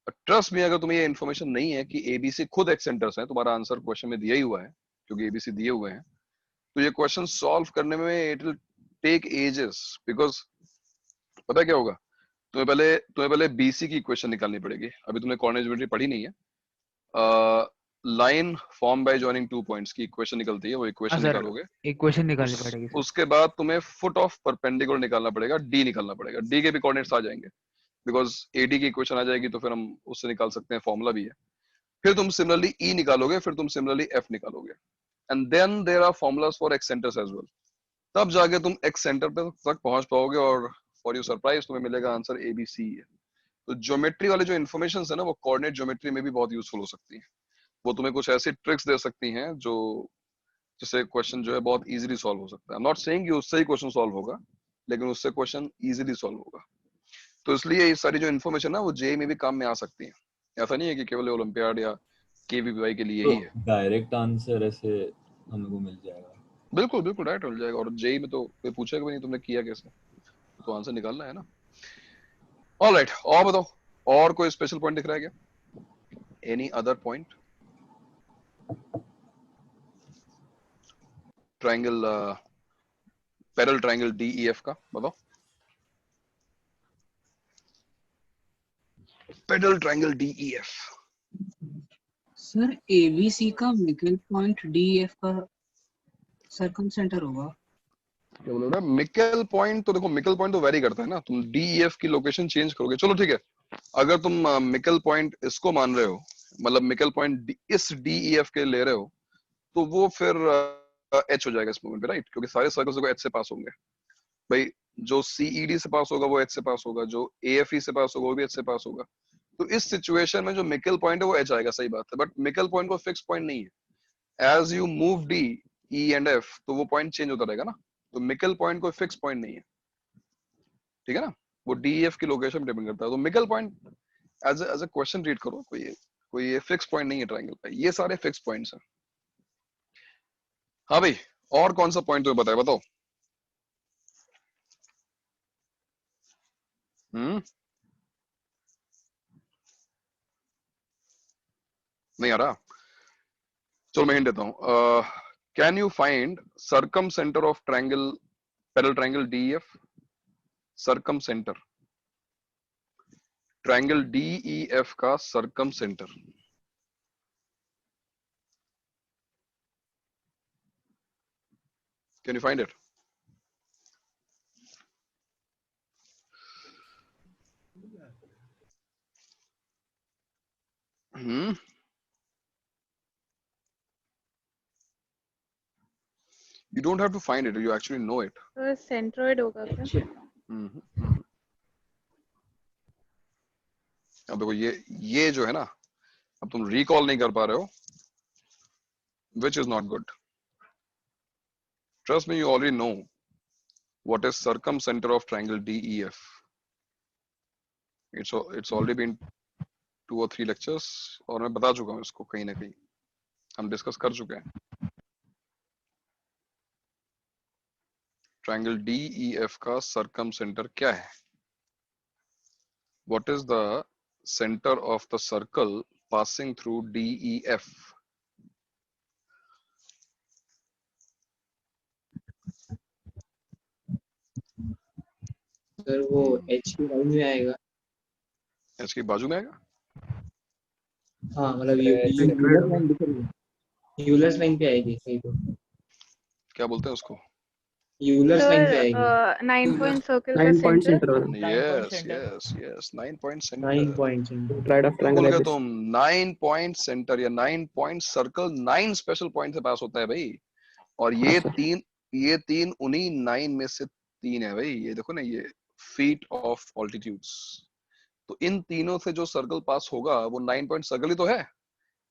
Trust में अगर तुम्हें ये इन्फॉर्मेशन नहीं है कि एबीसी खुद एक्सेंटर्स हैं, तुम्हारा आंसर क्वेश्चन में दिया ही हुआ है क्योंकि एबीसी दिए हुए हैं, तो ये क्वेश्चन सॉल्व करने में it will take ages. Because पता है क्या होगा, तुम्हें पहले बीसी की इक्वेशन निकालनी पड़ेगी। अभी तुमने कोऑर्डिनेट ज्योमेट्री पढ़ी नहीं है। Line form by joining 2 points की इक्वेशन निकलती है, वो इक्वेशन सर निकालोगे। इक्वेशन निकालनी पड़ेगी सर। उसके बाद तुम्हें फुट ऑफ परपेंडिकुलर निकालना पड़ेगा, डी निकालना पड़ेगा। डी के भी कोऑर्डिनेट्स आ जाएंगे बिकॉज एडी की इक्वेशन आ जाएगी, तो फिर हम उससे निकाल सकते हैं, फॉर्मूला भी है। फिर तुम सिमिलरली ई निकालोगे, फिर तुम सिमिलरली एफ निकालोगे, and then there are formulas for excentres as well. तब जाके तुम एक्स सेंटर पे तक पहुंच पाओगे और फॉर योर सरप्राइज तुम्हें मिलेगा आंसर एबीसी है। तो ज्योमेट्री वाले जो इन्फॉर्मेशन है ना, वो कोऑर्डिनेट ज्योमेट्री में भी बहुत यूजफुल हो सकती है। वो तुम्हें कुछ ऐसी ट्रिक्स दे सकती हैं जो जिससे क्वेश्चन जो है बहुत इजीली सॉल्व हो सकता है। नॉट सेइंग कि उससे ही क्वेश्चन सॉल्व होगा, लेकिन उससे क्वेश्चन इजीली सॉल्व होगा। तो इसलिए ये सारी जो इन्फॉर्मेशन है वो जेई में भी काम में आ सकती है। ऐसा नहीं है कि केवल ओलंपियाड या केवीपीवाई के लिए ही है। डायरेक्ट आंसर ऐसे हमको मिल जाएगा? बिल्कुल बिल्कुल डायरेक्ट मिल जाएगा। और जेई में तो कोई पूछेगा भी नहीं तुमने किया कैसे, तो आंसर निकालना है ना। ऑलराइट, और बताओ, और कोई स्पेशल पॉइंट दिख रहा है क्या? Any other point? Triangle, parallel triangle DEF का बताओ। Parallel triangle DEF sir ABC का मिडिल पॉइंट डीएफ का सर्कम सेंटर होगा। क्या बोल रहा है? मिकेल पॉइंट तो देखो, मिकेल पॉइंट तो वेरी करता है ना, तुम डीईएफ की लोकेशन चेंज करोगे। चलो ठीक है, अगर तुम मिकेल पॉइंट इसको मान रहे हो, मतलब मिकेल पॉइंट इस डीईएफ के ले रहे हो, तो वो फिर एच हो जाएगा इस मोमेंट पे, राइट? क्योंकि सारे सर्कल्स को एच से पास होंगे भाई। जो सीईडी से पास होगा वो एच से पास होगा, जो एएफई से पास होगा वो भी एच से पास होगा। तो इस सिचुएशन में जो मिकेल पॉइंट है वो एच आएगा, सही बात है। बट मिकेल पॉइंट को फिक्स पॉइंट नहीं है। As you move D, E and F, तो वो पॉइंट चेंज होता रहेगा ना। तो मिकेल पॉइंट कोई फिक्स पॉइंट नहीं है, ठीक है ना। वो डीएफ की लोकेशन पे डिपेंड करता है। तो Miquel point as a question read करो, कोई फिक्स पॉइंट नहीं है ट्रायंगल का। ये सारे फिक्स पॉइंट्स हैं। हाँ भाई, और कौन सा पॉइंट तुम्हें बताया, बताओ। नहीं आ रहा? चलो मैं हिंट देता हूं। Can you find circumcentre of triangle, parallel triangle DEF? Circumcentre, triangle DEF का circumcentre. Can you find it? You don't have to find it, you actually know it. तो सेंट्रोइड होगा क्या? अब देखो, ये जो है ना, अब तुम रिकॉल नहीं कर पा रहे हो, which is not good. Trust me, you already know what is circumcenter of triangle DEF. It's already been 2 or 3 lectures, और मैं बता चुका हूँ इसको, कहीं ना कहीं हम डिस्कस कर चुके हैं। ट्रायंगल DEF का सर्कमसेंटर क्या है? What is the center of the circle passing through DEF? Sir वो एच की बाजू में आएगा। एच की बाजू में आएगा? हाँ, मतलब यूलर्स लाइन पे आएगी सही। तो क्या बोलते हैं उसको? यूलर्स लाइन पे आएगी। 9 पॉइंट सर्कल का 9 point centre. Centre yes 9 point centre. 9 point centre right of बोल ट्रायंगल गए तुम, 9 पॉइंट सेंटर या 9 पॉइंट सर्कल 9 स्पेशल पॉइंट से पास होता है भाई। और ये तीन उन्हीं 9 में से 3 है भाई। ये देखो ना, ये फीट ऑफ ऑल्टीट्यूड्स, तो इन तीनों से जो सर्कल पास होगा वो 9 पॉइंट सर्कल ही तो है।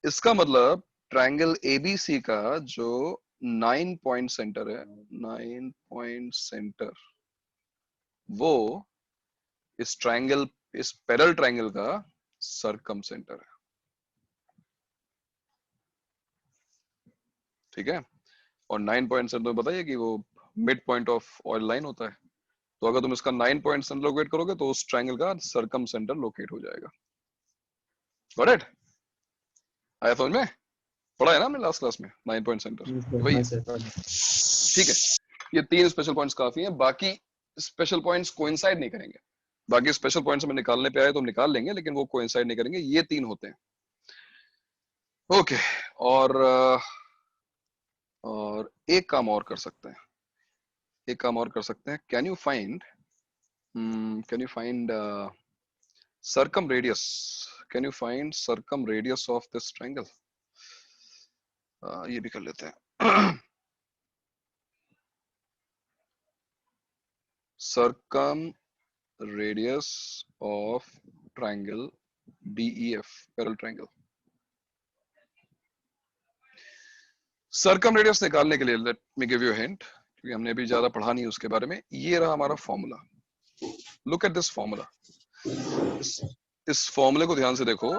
इसका मतलब ट्रायंगल एबीसी का जो 9 पॉइंट सेंटर है, 9 पॉइंट सेंटर, वो इस ट्रायंगल, इस पैरेलल ट्रायंगल का सर्कम सेंटर है, ठीक है। और 9 पॉइंट सेंटर में बताइए कि वो mid point of oil line होता है। तो अगर तुम इसका 9 पॉइंट सेंटर लोकेट करोगे तो उस ट्रायंगल का सर्कम सेंटर लोकेट हो जाएगा। Got it? आया समझ में? पढ़ा है ना हमने लास्ट क्लास में 9 पॉइंट सेंटर वही है। ठीक है, ये 3 स्पेशल पॉइंट्स काफी हैं, बाकी स्पेशल पॉइंट्स कोइंसाइड नहीं करेंगे। बाकी स्पेशल पॉइंट्स में निकालने पे आए तो हम निकाल लेंगे, लेकिन वो कोइंसाइड नहीं करेंगे। ये 3 होते हैं। ओके, और एक काम और कर सकते हैं, एक काम और कर सकते हैं। Can you find circumradius? Can you find circumradius of this triangle? ये भी कर लेते हैं। Circumradius of triangle DEF, parallel triangle. Circumradius निकालने के लिए let me give you a hint, क्योंकि हमने अभी ज्यादा पढ़ा नहीं उसके बारे में। ये रहा हमारा formula. Look at this formula. इस फॉर्मूले को ध्यान से देखो।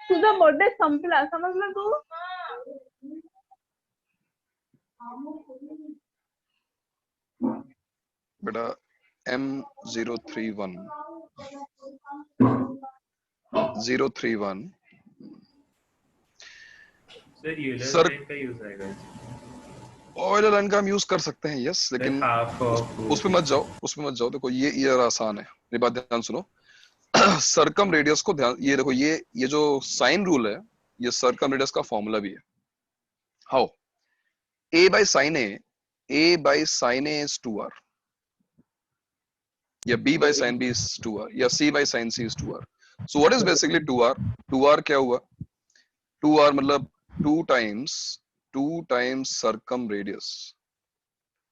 तुझा बर्थडे संपला, समजलं तू? बेटा M031 सर यूलर लाइन का यूज आएगा। ऑयलर लाइन का हम यूज कर सकते हैं, यस, लेकिन उस पे मत जाओ। देखो ये आसान है, मेरी बात ध्यान सुनो। सर्कम रेडियस को ध्यान, ये देखो, ये जो साइन रूल है, ये सर्कम रेडियस का फॉर्मूला भी है। How? a by sin a is 2r, या b by sin b is 2r, या c by sin c is 2r. So what is basically 2r? 2r क्या हुआ? 2r मतलब 2 times circumradius.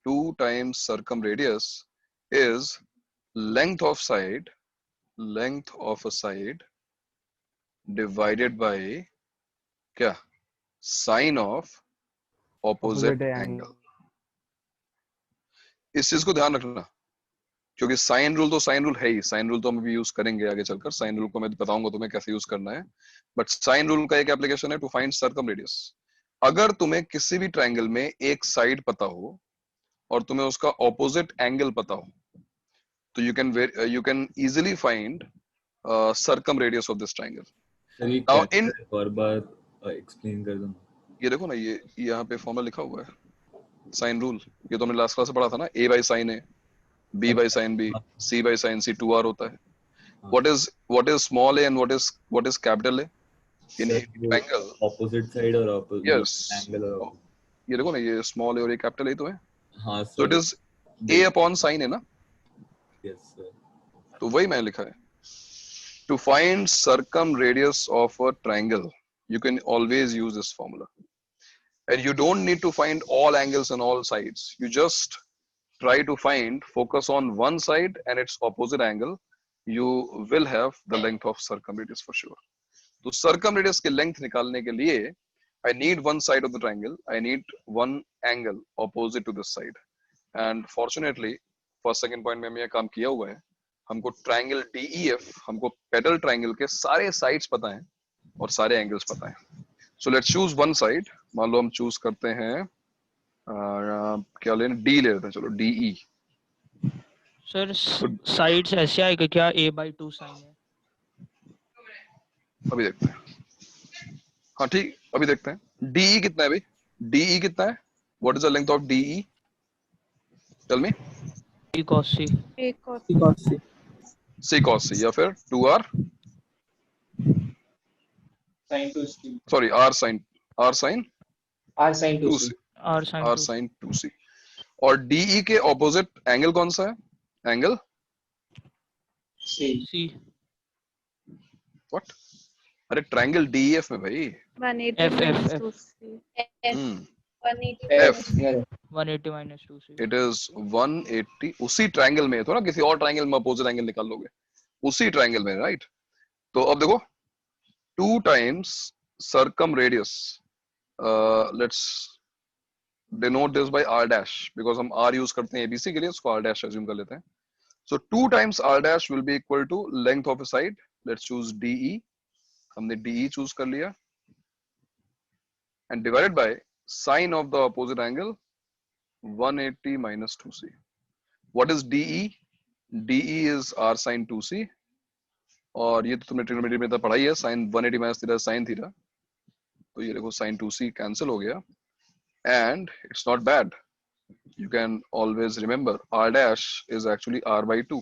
2 times circumradius is length of a side divided by क्या? Sine of opposite angle. इस चीज को ध्यान रखना, क्योंकि साइन रूल तो साइन रूल है ही। साइन रूल तो हम भी यूज करेंगे आगे चलकर। साइन रूल को मैं बताऊंगा तुम्हें कैसे यूज करना है, बट साइन रूल का एक एप्लीकेशन है टू फाइंड सर्कमरेडियस। अगर तुम्हें किसी भी ट्रायंगल में एक साइड पता हो और तुम्हें उसका ऑपोजिट एंगल पता हो, तो you can easily find circumradius of this triangle. Now इन और बार एक्सप्लेन कर दो। ये देखो ना, ये यहाँ पे फॉर्मूला लिखा हुआ है, साइन रूल। ये तो हमने लास्ट क्लास में पढ़ा था ना, a by sin a, b by sin b, c by sin c, 2r होता है। what is small a and what is capital A in triangle? opposite side और opposite angle और ये देखो ना, ये small a और ये capital A तो है। हाँ so it is a upon sin A ना? yes sir. तो वही मैंने लिखा है। to find circumradius of a triangle you can always use this formula, and you don't need to find all angles and all sides. You just try to focus on one side and its opposite angle. You will have the length of circumradius for sure. तो circumradius की length निकालने के लिए I need one side of the triangle, I need one angle opposite to this side, and fortunately first second point में हमने काम किया हुआ है। हमको ट्रायंगल DEF, हमको पैरेलल ट्रायंगल के सारे साइड्स पता हैं और सारे एंगल्स पता हैं। So let's choose one side. मान लो हम चूज करते हैं क्या लेना, D ले लेते हैं, चलो DE। सर साइड्स ऐसे आएगा क्या? a/2 साइन है। अभी देखते हैं। हाँ ठीक, अभी देखते हैं। DE कितना है भाई? DE कितना है? What is the length of DE? Tell me. c cos c। C cos c, या फिर 2r sin 2c. Sorry, r sin 2c। r sin 2c। और DE के ऑपोजिट एंगल कौन सा है? Angle c। व्हाट? अरे ट्रायंगल DEF में भाई 180 minus 2c। F 180 minus 2c। it is 180। उसी ट्रायंगल में तो ना, किसी और ट्रायंगल में अपोजिट एंगल निकाल लोगे, उसी ट्रायंगल में, राइट? तो अब देखो 2 times circumradius, let's denote this by r dash, because हम r यूज करते हैं ABC के लिए, उसको r dash assume कर लेते हैं। So 2 times r dash will be equal to length of a side. Let's choose DE, हमने DE चूज कर लिया, and divided by sine of the opposite angle 180 minus 2c. What is DE? DE is r sin 2c, और ये तो तुमने ट्रिग्नोमेट्री में तो पढ़ाई है, sine 180 minus theta sine theta, तो ये देखो साइन 2c कैंसिल हो गया, and it's not bad, you can always remember r dash is actually r by 2.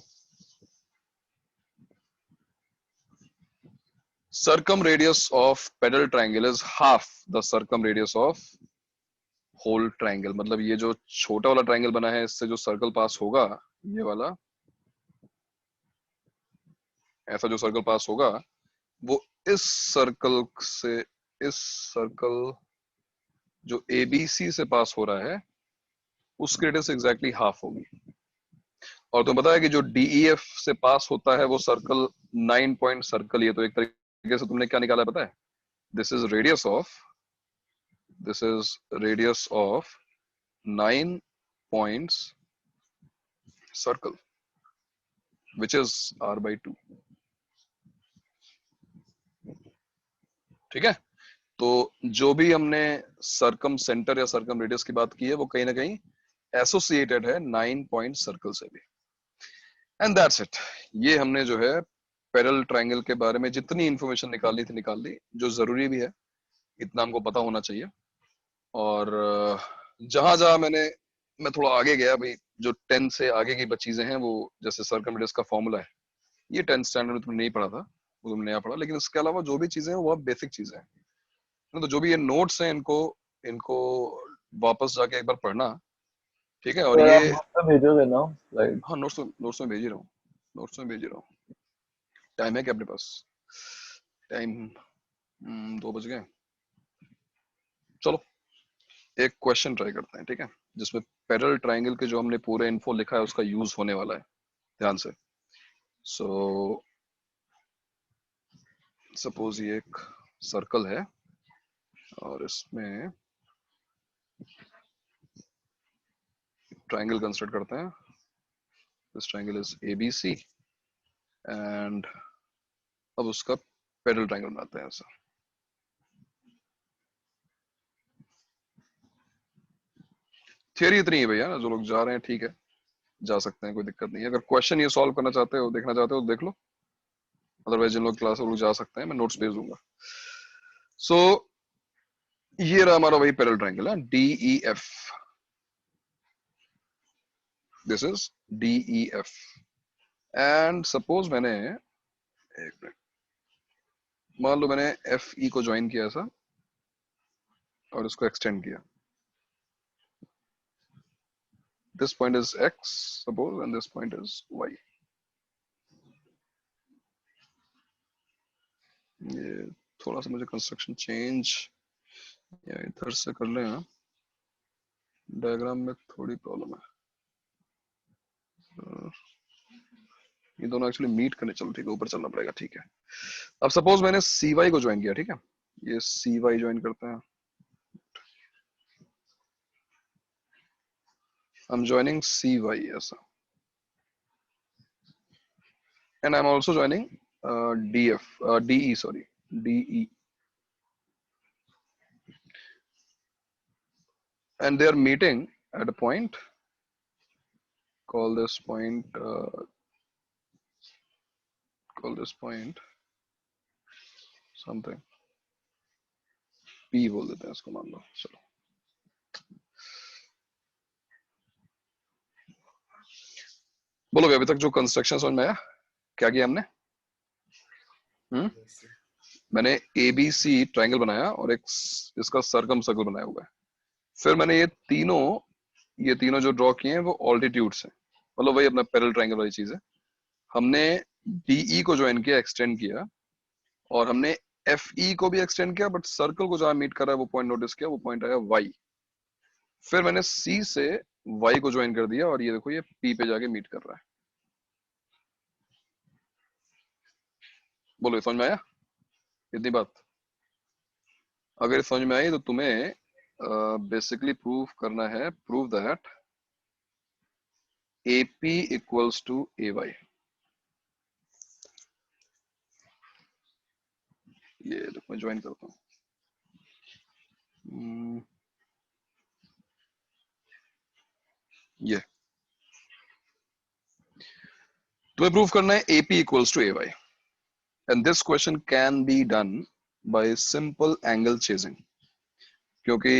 Circumradius of pedal triangle is half the circumradius of whole triangle. मतलब ये जो छोटा वाला ट्रायंगल बना है, इससे जो सर्कल पास होगा, ये वाला ऐसा जो सर्कल पास होगा, वो इस सर्कल से, इस सर्कल जो ABC से पास हो रहा है उसकी रेडियस एग्जैक्टली हाफ होगी। और तुम्हें पता है कि जो DEF से पास होता है वो सर्कल 9 पॉइंट सर्कल, ये तो एक तरीके से तुमने क्या निकाला पता है, this is radius of 9 points circle which is r by 2। ठीक है, तो जो भी हमने सर्कम सेंटर या सर्कम रेडियस की बात की है वो कहीं ना कहीं एसोसिएटेड है 9 पॉइंट सर्कल से भी। And that's it. ये हमने जो है पैरेलल ट्रायंगल के बारे में जितनी इंफॉर्मेशन निकालनी थी निकाल ली, जो जरूरी भी है इतना हमको पता होना चाहिए। और जहां जहां मैं थोड़ा आगे गया भाई, जो 10 से आगे की चीजें हैं वो जैसे सर्कम रेडियस का फॉर्मूला है, ये 10th स्टैंडर्ड में तुमने नहीं पढ़ा था, वो तुमने नया पढ़ा, लेकिन इसके अलावा जो भी चीजें हैं वो बेसिक चीजें हैं। तो जो भी ये नोट्स हैं इनको वापस जाके एक बार पढ़ना, ठीक है। और सर ये आप भेजोगे ना स्लाइड? हाँ, नोट्स में भेज ही रहा हूँ। टाइम है क्या अपने पास? टाइम 2 बज गए। चलो एक क्वेश्चन ट्राई करते हैं, ठीक है, जिसमें पैरेलल ट्रायंगल के जो हमने पूरे इन्फो लिखा है उसका यूज होने वाला है, ध्यान से। सो सपोज ये एक सर्कल है और इसमें ट्रायंगल कंस्ट्रक्ट करते हैं। This triangle is ABC and अब उसका पैरेलल ट्रायंगल बनाते हैं ऐसा। थियरी इतनी है भैया, जो लोग जा रहे हैं ठीक है, जा सकते हैं, कोई दिक्कत नहीं है। अगर क्वेश्चन ये सॉल्व करना चाहते हो, देखना चाहते हो तो देख लो, अदरवाइज जिन लोग क्लास लोग जा सकते हैं, मैं नोट्स भेज दूंगा। सो ये रहा हमारा वही पैरेलल ट्रायंगल है, DEF। This is DEF and suppose मैंने, एक मिनट, मान लो मैंने FE को ज्वाइन किया ऐसा और इसको एक्सटेंड किया। This point is X, suppose, and this point is Y. ये थोड़ा सा मुझे कंस्ट्रक्शन चेंज या इधर से कर लें, डायग्राम में थोड़ी प्रॉब्लम है। ये दोनों एक्चुअली मीट करने, चलो ठीक है, ऊपर चलना पड़ेगा, ठीक है। अब सपोज मैंने CY को ज्वाइन किया, ठीक है, ये CY ज्वाइन करते हैं। I'm joining CY ऐसा, and I'm also joining DE, sorry, DE, and they are meeting at a point. Call this point something P बोल देते हैं इसको, मान लो। चलो बोलो अभी तक जो कंस्ट्रक्शन समझ में आया, क्या किया हमने? मैंने ABC ट्रायंगल बनाया और एक इसका सर्कम सर्कल बनाया हुआ है। फिर मैंने ये तीनों जो ड्रॉ किए हैं वो ऑल्टीट्यूड्स हैं, मतलब वही अपना पैरेलल ट्रायंगल वाली चीज है। हमने DE को ज्वाइन किया, एक्सटेंड किया, और हमने FE को भी एक्सटेंड किया, बट सर्कल को जहां मीट कर रहा है वो पॉइंट नोटिस किया, वो पॉइंट आया Y। फिर मैंने C से Y को ज्वाइन कर दिया और ये देखो ये P पे जाके मीट कर रहा है। बोलो समझ में आया इतनी बात? अगर समझ में आई तो तुम्हें बेसिकली प्रूव करना है, prove that AP equals to AY। ये देखो मैं ज्वाइन करता हूँ, ये तुम्हें प्रूव करना है AP equals to AY। and this question can be done by simple angle chasing, क्योंकि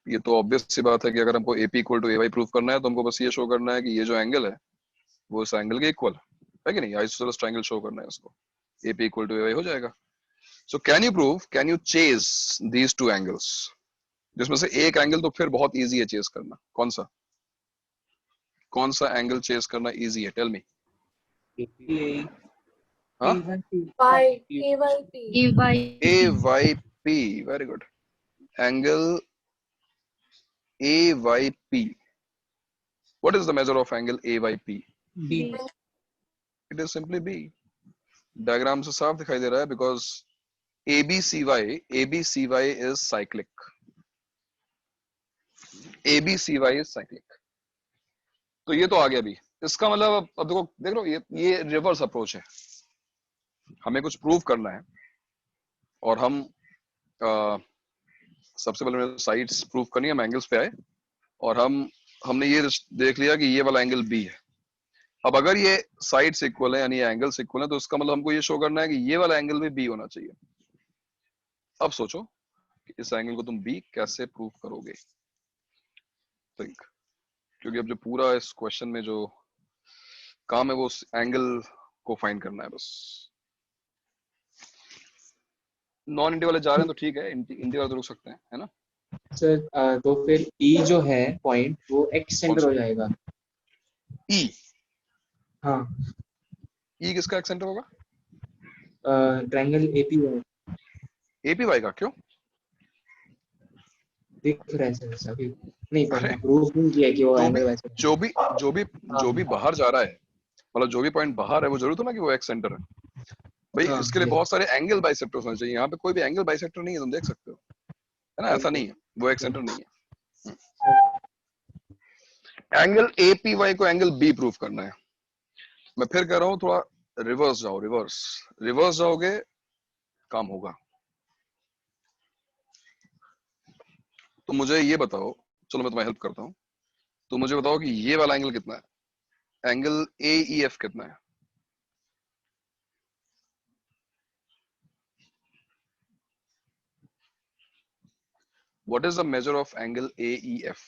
ये तो ऑब्वियस सी बात है कि अगर हमको AP equal to AY prove करना है तो हमको बस ये शो करना है कि ये जो एंगल है वो इस एंगल के इक्वल है कि नहीं, आइसोसेलेस ट्रायंगल शो करना है उसको, AP इक्वल टू AY हो जाएगा। So can you prove, can you chase these two angles? जिसमें से एक एंगल तो फिर बहुत इजी है चेस करना, कौन सा एंगल चेस करना इजी है? Tell me. हाँ, AYP, very good. Angle AYP, what is the measure of angle AYP? B. It is simply B। Diagram से साफ दिखाई दे रहा है, because ABCY is cyclic, ABCY is cyclic। तो ये तो आ गया भी, इसका मतलब अब देखो देख लो, ये रिवर्स अप्रोच है। हमें कुछ प्रूव करना है और हम सबसे पहले साइड्स प्रूव करनी है, हम एंगल्स पे आए और हमने ये देख लिया कि ये वाला एंगल B है। अब अगर ये साइड्स इक्वल है यानी एंगल्स इक्वल है तो इसका मतलब हमको ये शो करना है कि ये वाला एंगल भी B होना चाहिए। अब सोचो कि इस एंगल को तुम B कैसे प्रूव करोगे, थिंक, क्योंकि अब जो पूरा इस क्वेश्चन में जो काम है वो उस एंगल को फाइंड करना है बस। नॉन इंडी वाले जा रहे हैं तो ठीक है, इंडी वाले तो रुक सकते हैं, है ना सर? तो फिर E जो है पॉइंट वो X सेंटर हो जाएगा। E, हाँ, E किसका X सेंटर होगा? Triangle APY। APY का क्यों? दिख रहा है सर, अभी नहीं पता, प्रूफ नहीं किया कि वो एंगल वैसे। जो भी बाहर जा रहा है, मतलब जो भी पॉइंट बाहर है वो जरूर तो ना कि वो X सेंटर है भाई। हाँ, इसके लिए बहुत सारे एंगल बाइसेक्टर्स होने चाहिए। यहाँ पे कोई भी एंगल बाइसेक्टर नहीं है, तुम देख सकते हो, है ना, ऐसा नहीं है, वो X सेंटर नहीं है। एंगल APY को एंगल B प्रूव करना है। मैं फिर कह रहा हूँ थोड़ा रिवर्स जाओ, रिवर्स जाओगे काम होगा। तो मुझे ये बताओ, चलो मैं तुम्हें हेल्प करता हूँ, तो मुझे बताओ कि ये वाला एंगल कितना है, एंगल AEF कितना है? What is the measure of angle AEF?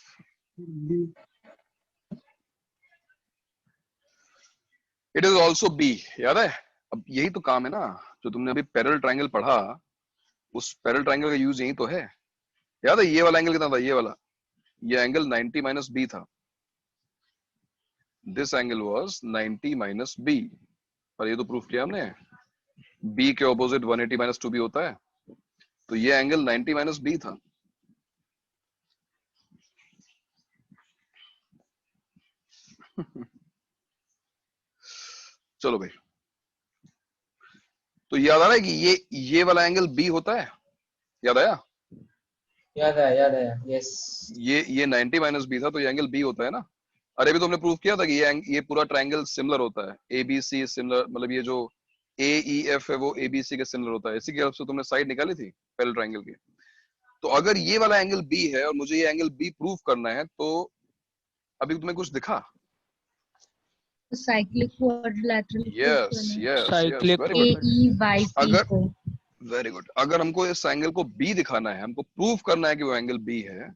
It is also B, याद है? अब यही तो काम है ना, जो तुमने अभी पैरेलल ट्रायंगल पढ़ा, उस पैरेलल ट्रायंगल का यूज यही तो है। याद है ये वाला एंगल कितना था? ये वाला, ये एंगल 90 माइनस B था। This angle was 90 minus B, और ये तो प्रूफ किया हमने, B के ऑपोजिट 180 माइनस 2B होता है, तो ये एंगल 90 माइनस B था। चलो भाई, तो याद आ रहा है कि ये वाला एंगल B होता है, याद आया? याद आया, यस। ये 90 माइनस B था, तो ये एंगल B होता है ना। अरे भी तो हमने प्रूफ किया था कि ये पूरा ट्रायंगल सिमिलर होता है, ABC सिमिलर, मतलब ये जो AEF है वो ABC के सिमिलर होता है। इसी की हेल्प से तुमने साइड निकाली थी पैरेलल ट्रायंगल की। तो अगर ये वाला एंगल B है और मुझे ये एंगल B प्रूफ करना है, तो अभी तुम्हें कुछ दिखा? Cyclic quadrilateral. यस, साइक्लिक अगर वेरी गुड, अगर हमको इस एंगल को B दिखाना है, हमको प्रूफ करना है कि वो एंगल B है,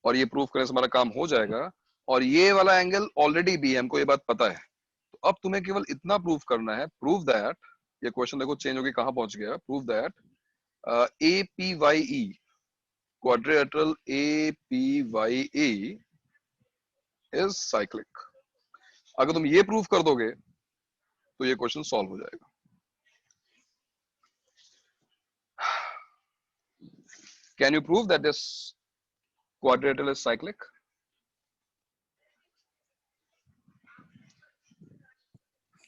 और ये प्रूफ करने से हमारा काम हो जाएगा, और ये वाला एंगल ऑलरेडी B है, हमको ये बात पता है। तो अब तुम्हें केवल इतना प्रूफ करना है, प्रूव दैट, ये क्वेश्चन देखो चेंज होके कहां पहुंच गया, prove that APYE, quadrilateral APYE is cyclic. अगर तुम ये प्रूफ कर दोगे तो ये क्वेश्चन सॉल्व हो जाएगा। Can you prove that this quadrilateral is cyclic?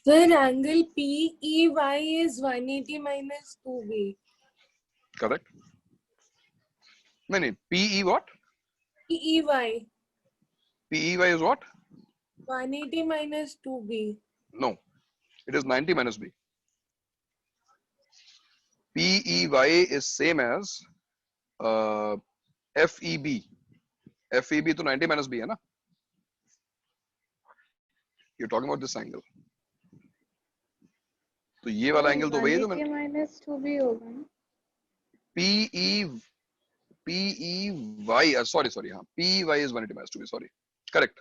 Sir, angle PEY is 180 minus 2B. Correct. No, PE what? PEY. PEY is what? 180 minus 2B. No, it is 90 minus B. PEY is same as FEB. FEB to 90 minus B है ना? You're talking about this angle. तो ये वाला एंगल तो वही है जो 180 माइनस 2b होगा ना। PEY, sorry, हाँ, PEY is 180 minus 2b, sorry, correct.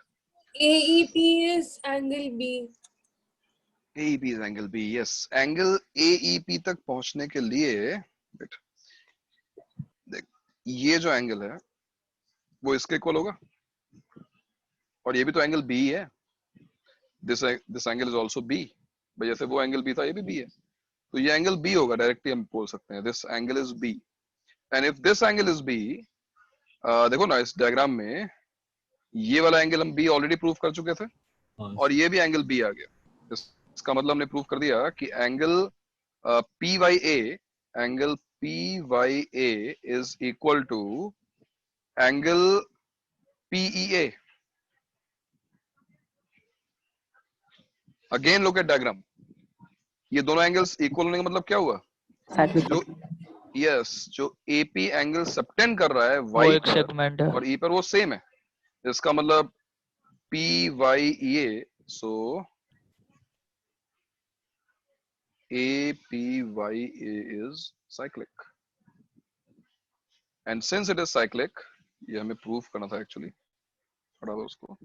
AEP is angle B. AEP is angle B, yes. Angle AEP तक पहुंचने के लिए देख, ये जो एंगल है वो इसके इक्वल होगा, और ये भी तो एंगल B है. This angle is also B. भाई जैसे वो एंगल B था, ये भी B है, तो ये एंगल B होगा. डायरेक्टली हम बोल सकते हैं this angle is B. And if this angle is B, देखो ना इस डायग्राम में ये वाला एंगल हम B ऑलरेडी प्रूव कर चुके थे, और ये भी एंगल B आ गया. इसका मतलब हमने प्रूव कर दिया कि angle PYA is equal to angle PEA. Again look at diagram. ये दोनों एंगल्स इक्वल होने का मतलब क्या हुआ? जो जो AP एंगल सबटेंड कर रहा है Y एक सेगमेंट है और E पर वो सेम है. इसका मतलब PYEA, so APYA is cyclic, and since it is cyclic, ये हमें प्रूव करना था एक्चुअली, थोड़ा उसको.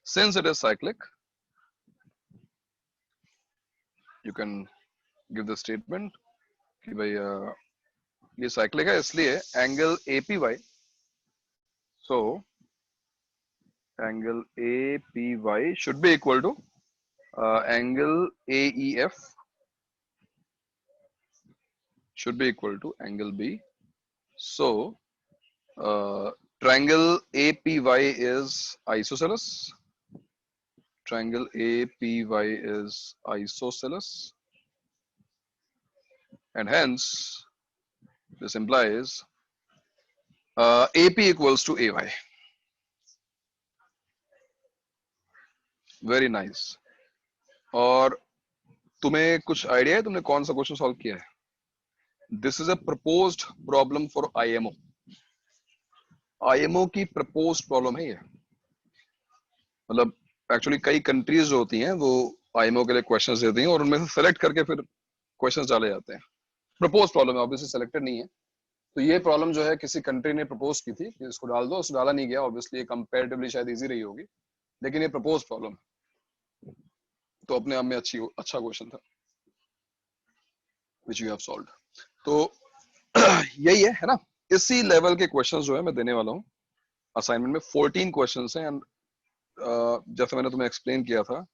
Since it is cyclic, you can give the statement कि भाई ये cyclic है, इसलिए angle APY, so angle APY should be equal to angle AEF should be equal to angle B. So triangle APY is isosceles. Triangle APY is isosceles, and hence this implies AP equals to AY. Very nice. और तुम्हें कुछ आइडिया है तुमने कौन सा क्वेश्चन सॉल्व किया है? This is a proposed problem for IMO. IMO की proposed problem है ये. मतलब एक्चुअली कई कंट्रीज जो होती हैं वो IMO के लिए क्वेश्चंस देती हैं और उनमें से सेलेक्ट करके फिर क्वेश्चंस डाले जाते हैं. प्रपोज प्रॉब्लम है, ऑब्वियसली सेलेक्टेड नहीं है. तो ये प्रॉब्लम जो है किसी कंट्री ने प्रपोज की थी कि इसको डाल दो, उसको डाला नहीं गया. ऑब्वियसली ये कंपैरेटिवली शायद इजी रही होगी, लेकिन ये प्रपोज प्रॉब्लम है, तो अपने आप में अच्छा क्वेश्चन था which you have solved. तो यही है ना. इसी लेवल के क्वेश्चंस जो है मैं देने वाला हूँ असाइनमेंट में. 14 क्वेश्चंस हैं, एंड जैसे मैंने तुम्हें एक्सप्लेन किया था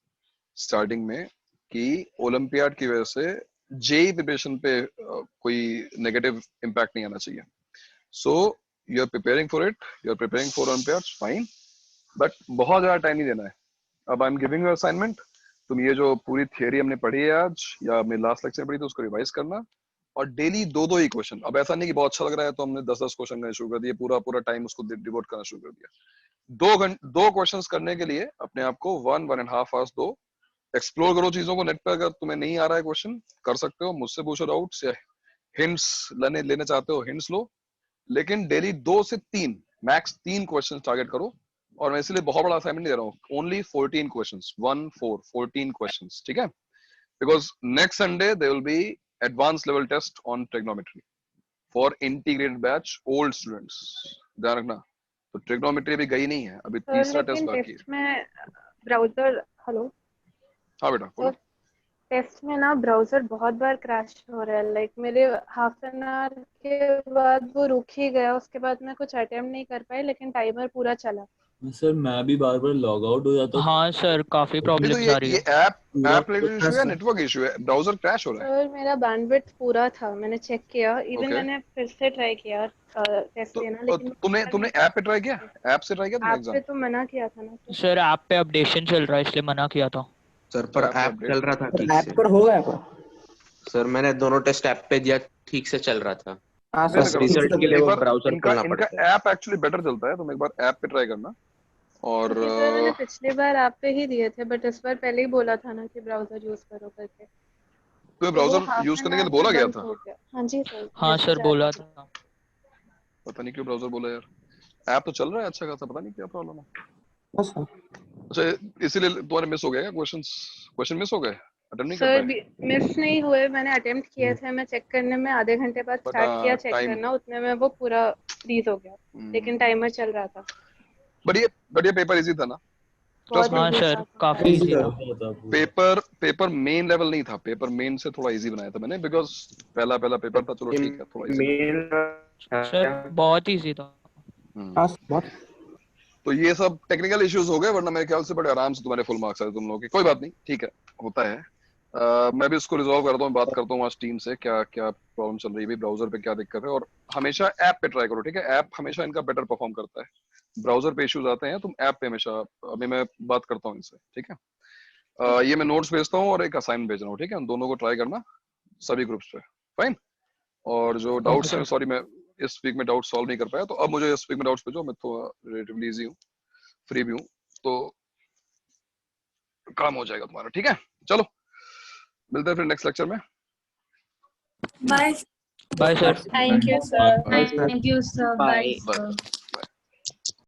स्टार्टिंग में कि ओलंपियाड की वजह से जेई प्रिपरेशन पे कोई नेगेटिव इम्पैक्ट नहीं आना चाहिए. So you are preparing for it, you are preparing for olympiad, fine, but बहुत ज्यादा टाइम नहीं देना है. अब I am giving you assignment. तुम ये जो पूरी थियरी हमने पढ़ी है आज या हमने लास्ट लेक्चर में पढ़ी थी उसको रिवाइज करना, और डेली दो ही क्वेश्चन. अब ऐसा नहीं कि बहुत अच्छा लग रहा है तो हमने 10 क्वेश्चन करना शुरू कर दिए, पूरा टाइम उसको डिवोट करना शुरू कर दिया. दो क्वेश्चंस करने के लिए अपने आप को 1.5 आवर्स दो. एक्सप्लोर करो चीजों को नेट पर. अगर तुम्हें नहीं आ रहा है क्वेश्चन कर सकते हो, मुझसे पूछो डाउट्स या हिंट्स लेने चाहते हो हिंट्स लो, लेकिन डेली 2 से 3 मैक्स 3 क्वेश्चन टारगेट करो. और मैं इसलिए बहुत बड़ा असाइनमेंट दे रहा हूँ, ओनली 14 क्वेश्चंस, 14 क्वेश्चंस, ठीक है? Because next Sunday there will be advance level test on trigonometry for integrated batch old students. ध्यान रखना. तो ट्रिग्नोमेट्री अभी गई नहीं है, अभी तीसरा टेस्ट बाकी है. में ब्राउजर, हेलो, हाँ बेटा बोलो. टेस्ट में ना ब्राउजर बहुत बार क्रैश हो रहा है. लाइक मेरे हाफ एन आवर के बाद वो रुक ही गया, उसके बाद मैं कुछ अटेम्प्ट नहीं कर पाई, लेकिन टाइमर पूरा चला. सर मैं भी बार लॉग आउट हो जाता हूँ. हाँ सर, काफी प्रॉब्लम्स आ रही है. ये ऐप रिलेटेड इशू है, नेटवर्क इशू है, ब्राउजर क्रैश हो रहा है. सर मेरा बैंडविड्थ पूरा था, मैंने चेक किया. इवन मैंने फिर से ट्राई किया टेस्ट देना, लेकिन तुमने ऐप पे ट्राई किया? ऐप से ट्राई किया तुमने एग्जाम? ऐप पे तो मना किया था ना सर. ऐप पे अपडेशन चल रहा है इसलिए मना किया था सर. पर ऐप चल रहा था ठीक ऐप पर हो गया क्या? सर मैंने दोनों टेस्ट ऐप पे दिया, ठीक से चल रहा था. बस रिजल्ट के लिए वो ब्राउजर खोलना पड़ता है. इनका ऐप एक्चुअली बेटर चलता है, तुम एक बार ऐप पे ट्राई करना. और मैंने पिछली बार ऐप पे ही दिए थे, बट इस बार पहले ही बोला था ना कि ब्राउजर यूज करो करके. तो ब्राउजर यूज करने के लिए बोला गया था? हाँ जी सर. हाँ सर बोला था. पता नहीं क्यों ब्राउजर बोला यार. ऐप तो चल रहा है अच्छा खासा, पता नहीं क्या प्रॉब्लम है. अच्छा इसीलिए तुम्हारे मिस हो गया क्या क्वेश्चन मिस हो गए? अटेम्प्ट नहीं कर सर पाए? मिस नहीं हुए, मैंने अटेम्प्ट किए थे, मैं चेक करने में आधे घंटे बाद But, स्टार्ट किया चेक time- करना, उतने में वो पूरा फ्रीज हो गया, लेकिन टाइमर चल रहा था। बट ये पेपर इजी था ना? बहुत हाँ easy सर था। काफी इजी था। पेपर मेन लेवल नहीं था, पेपर मेन से थोड़ा इजी बनाया था मैंने, बिकॉज पहला पेपर था, चलो ठीक है थोड़ा इजी। सर बहुत इजी था। तो ये सब टेक्निकल इश्यूज हो गए, वरना मेरे ख्याल से बड़े आराम से तुम्हारे फुल मार्क्स आए तुम लोगों के। कोई बात नहीं, ठीक है, होता है। मैं भी इसको रिजॉल्व करता हूँ, बात करता हूँ आज टीम से क्या क्या प्रॉब्लम चल रही है, ब्राउजर पे क्या दिक्कत है, और हमेशा ऐप पे ट्राई करो, ठीक है? ऐप हमेशा इनका बेटर परफॉर्म करता है, ब्राउजर पे इश्यूज आते हैं, तुम ऐप पे हमेशा, अभी मैं बात करता हूँ इनसे, ठीक है? ये मैं नोट्स भेजता हूँ और एक असाइनमेंट भेज रहा हूँ, ठीक है? उन दोनों को ट्राई करना सभी ग्रुप्स पे, फाइन? और जो डाउट्स हैं, सॉरी मैं इस वीक में डाउट सॉल्व नहीं कर पाया, तो अब मुझे इस वीक में डाउट्स भेजो, मैं थोड़ा रिलेटिवली इजी हूँ, फ्री भी हूँ, तो काम हो जाएगा तुम्हारा, ठीक है? चलो मिलते हैं फिर नेक्स्ट लेक्चर में। Bye. Bye sir. Thank you, sir. Bye, sir. Thank you, sir. Bye. Bye, sir.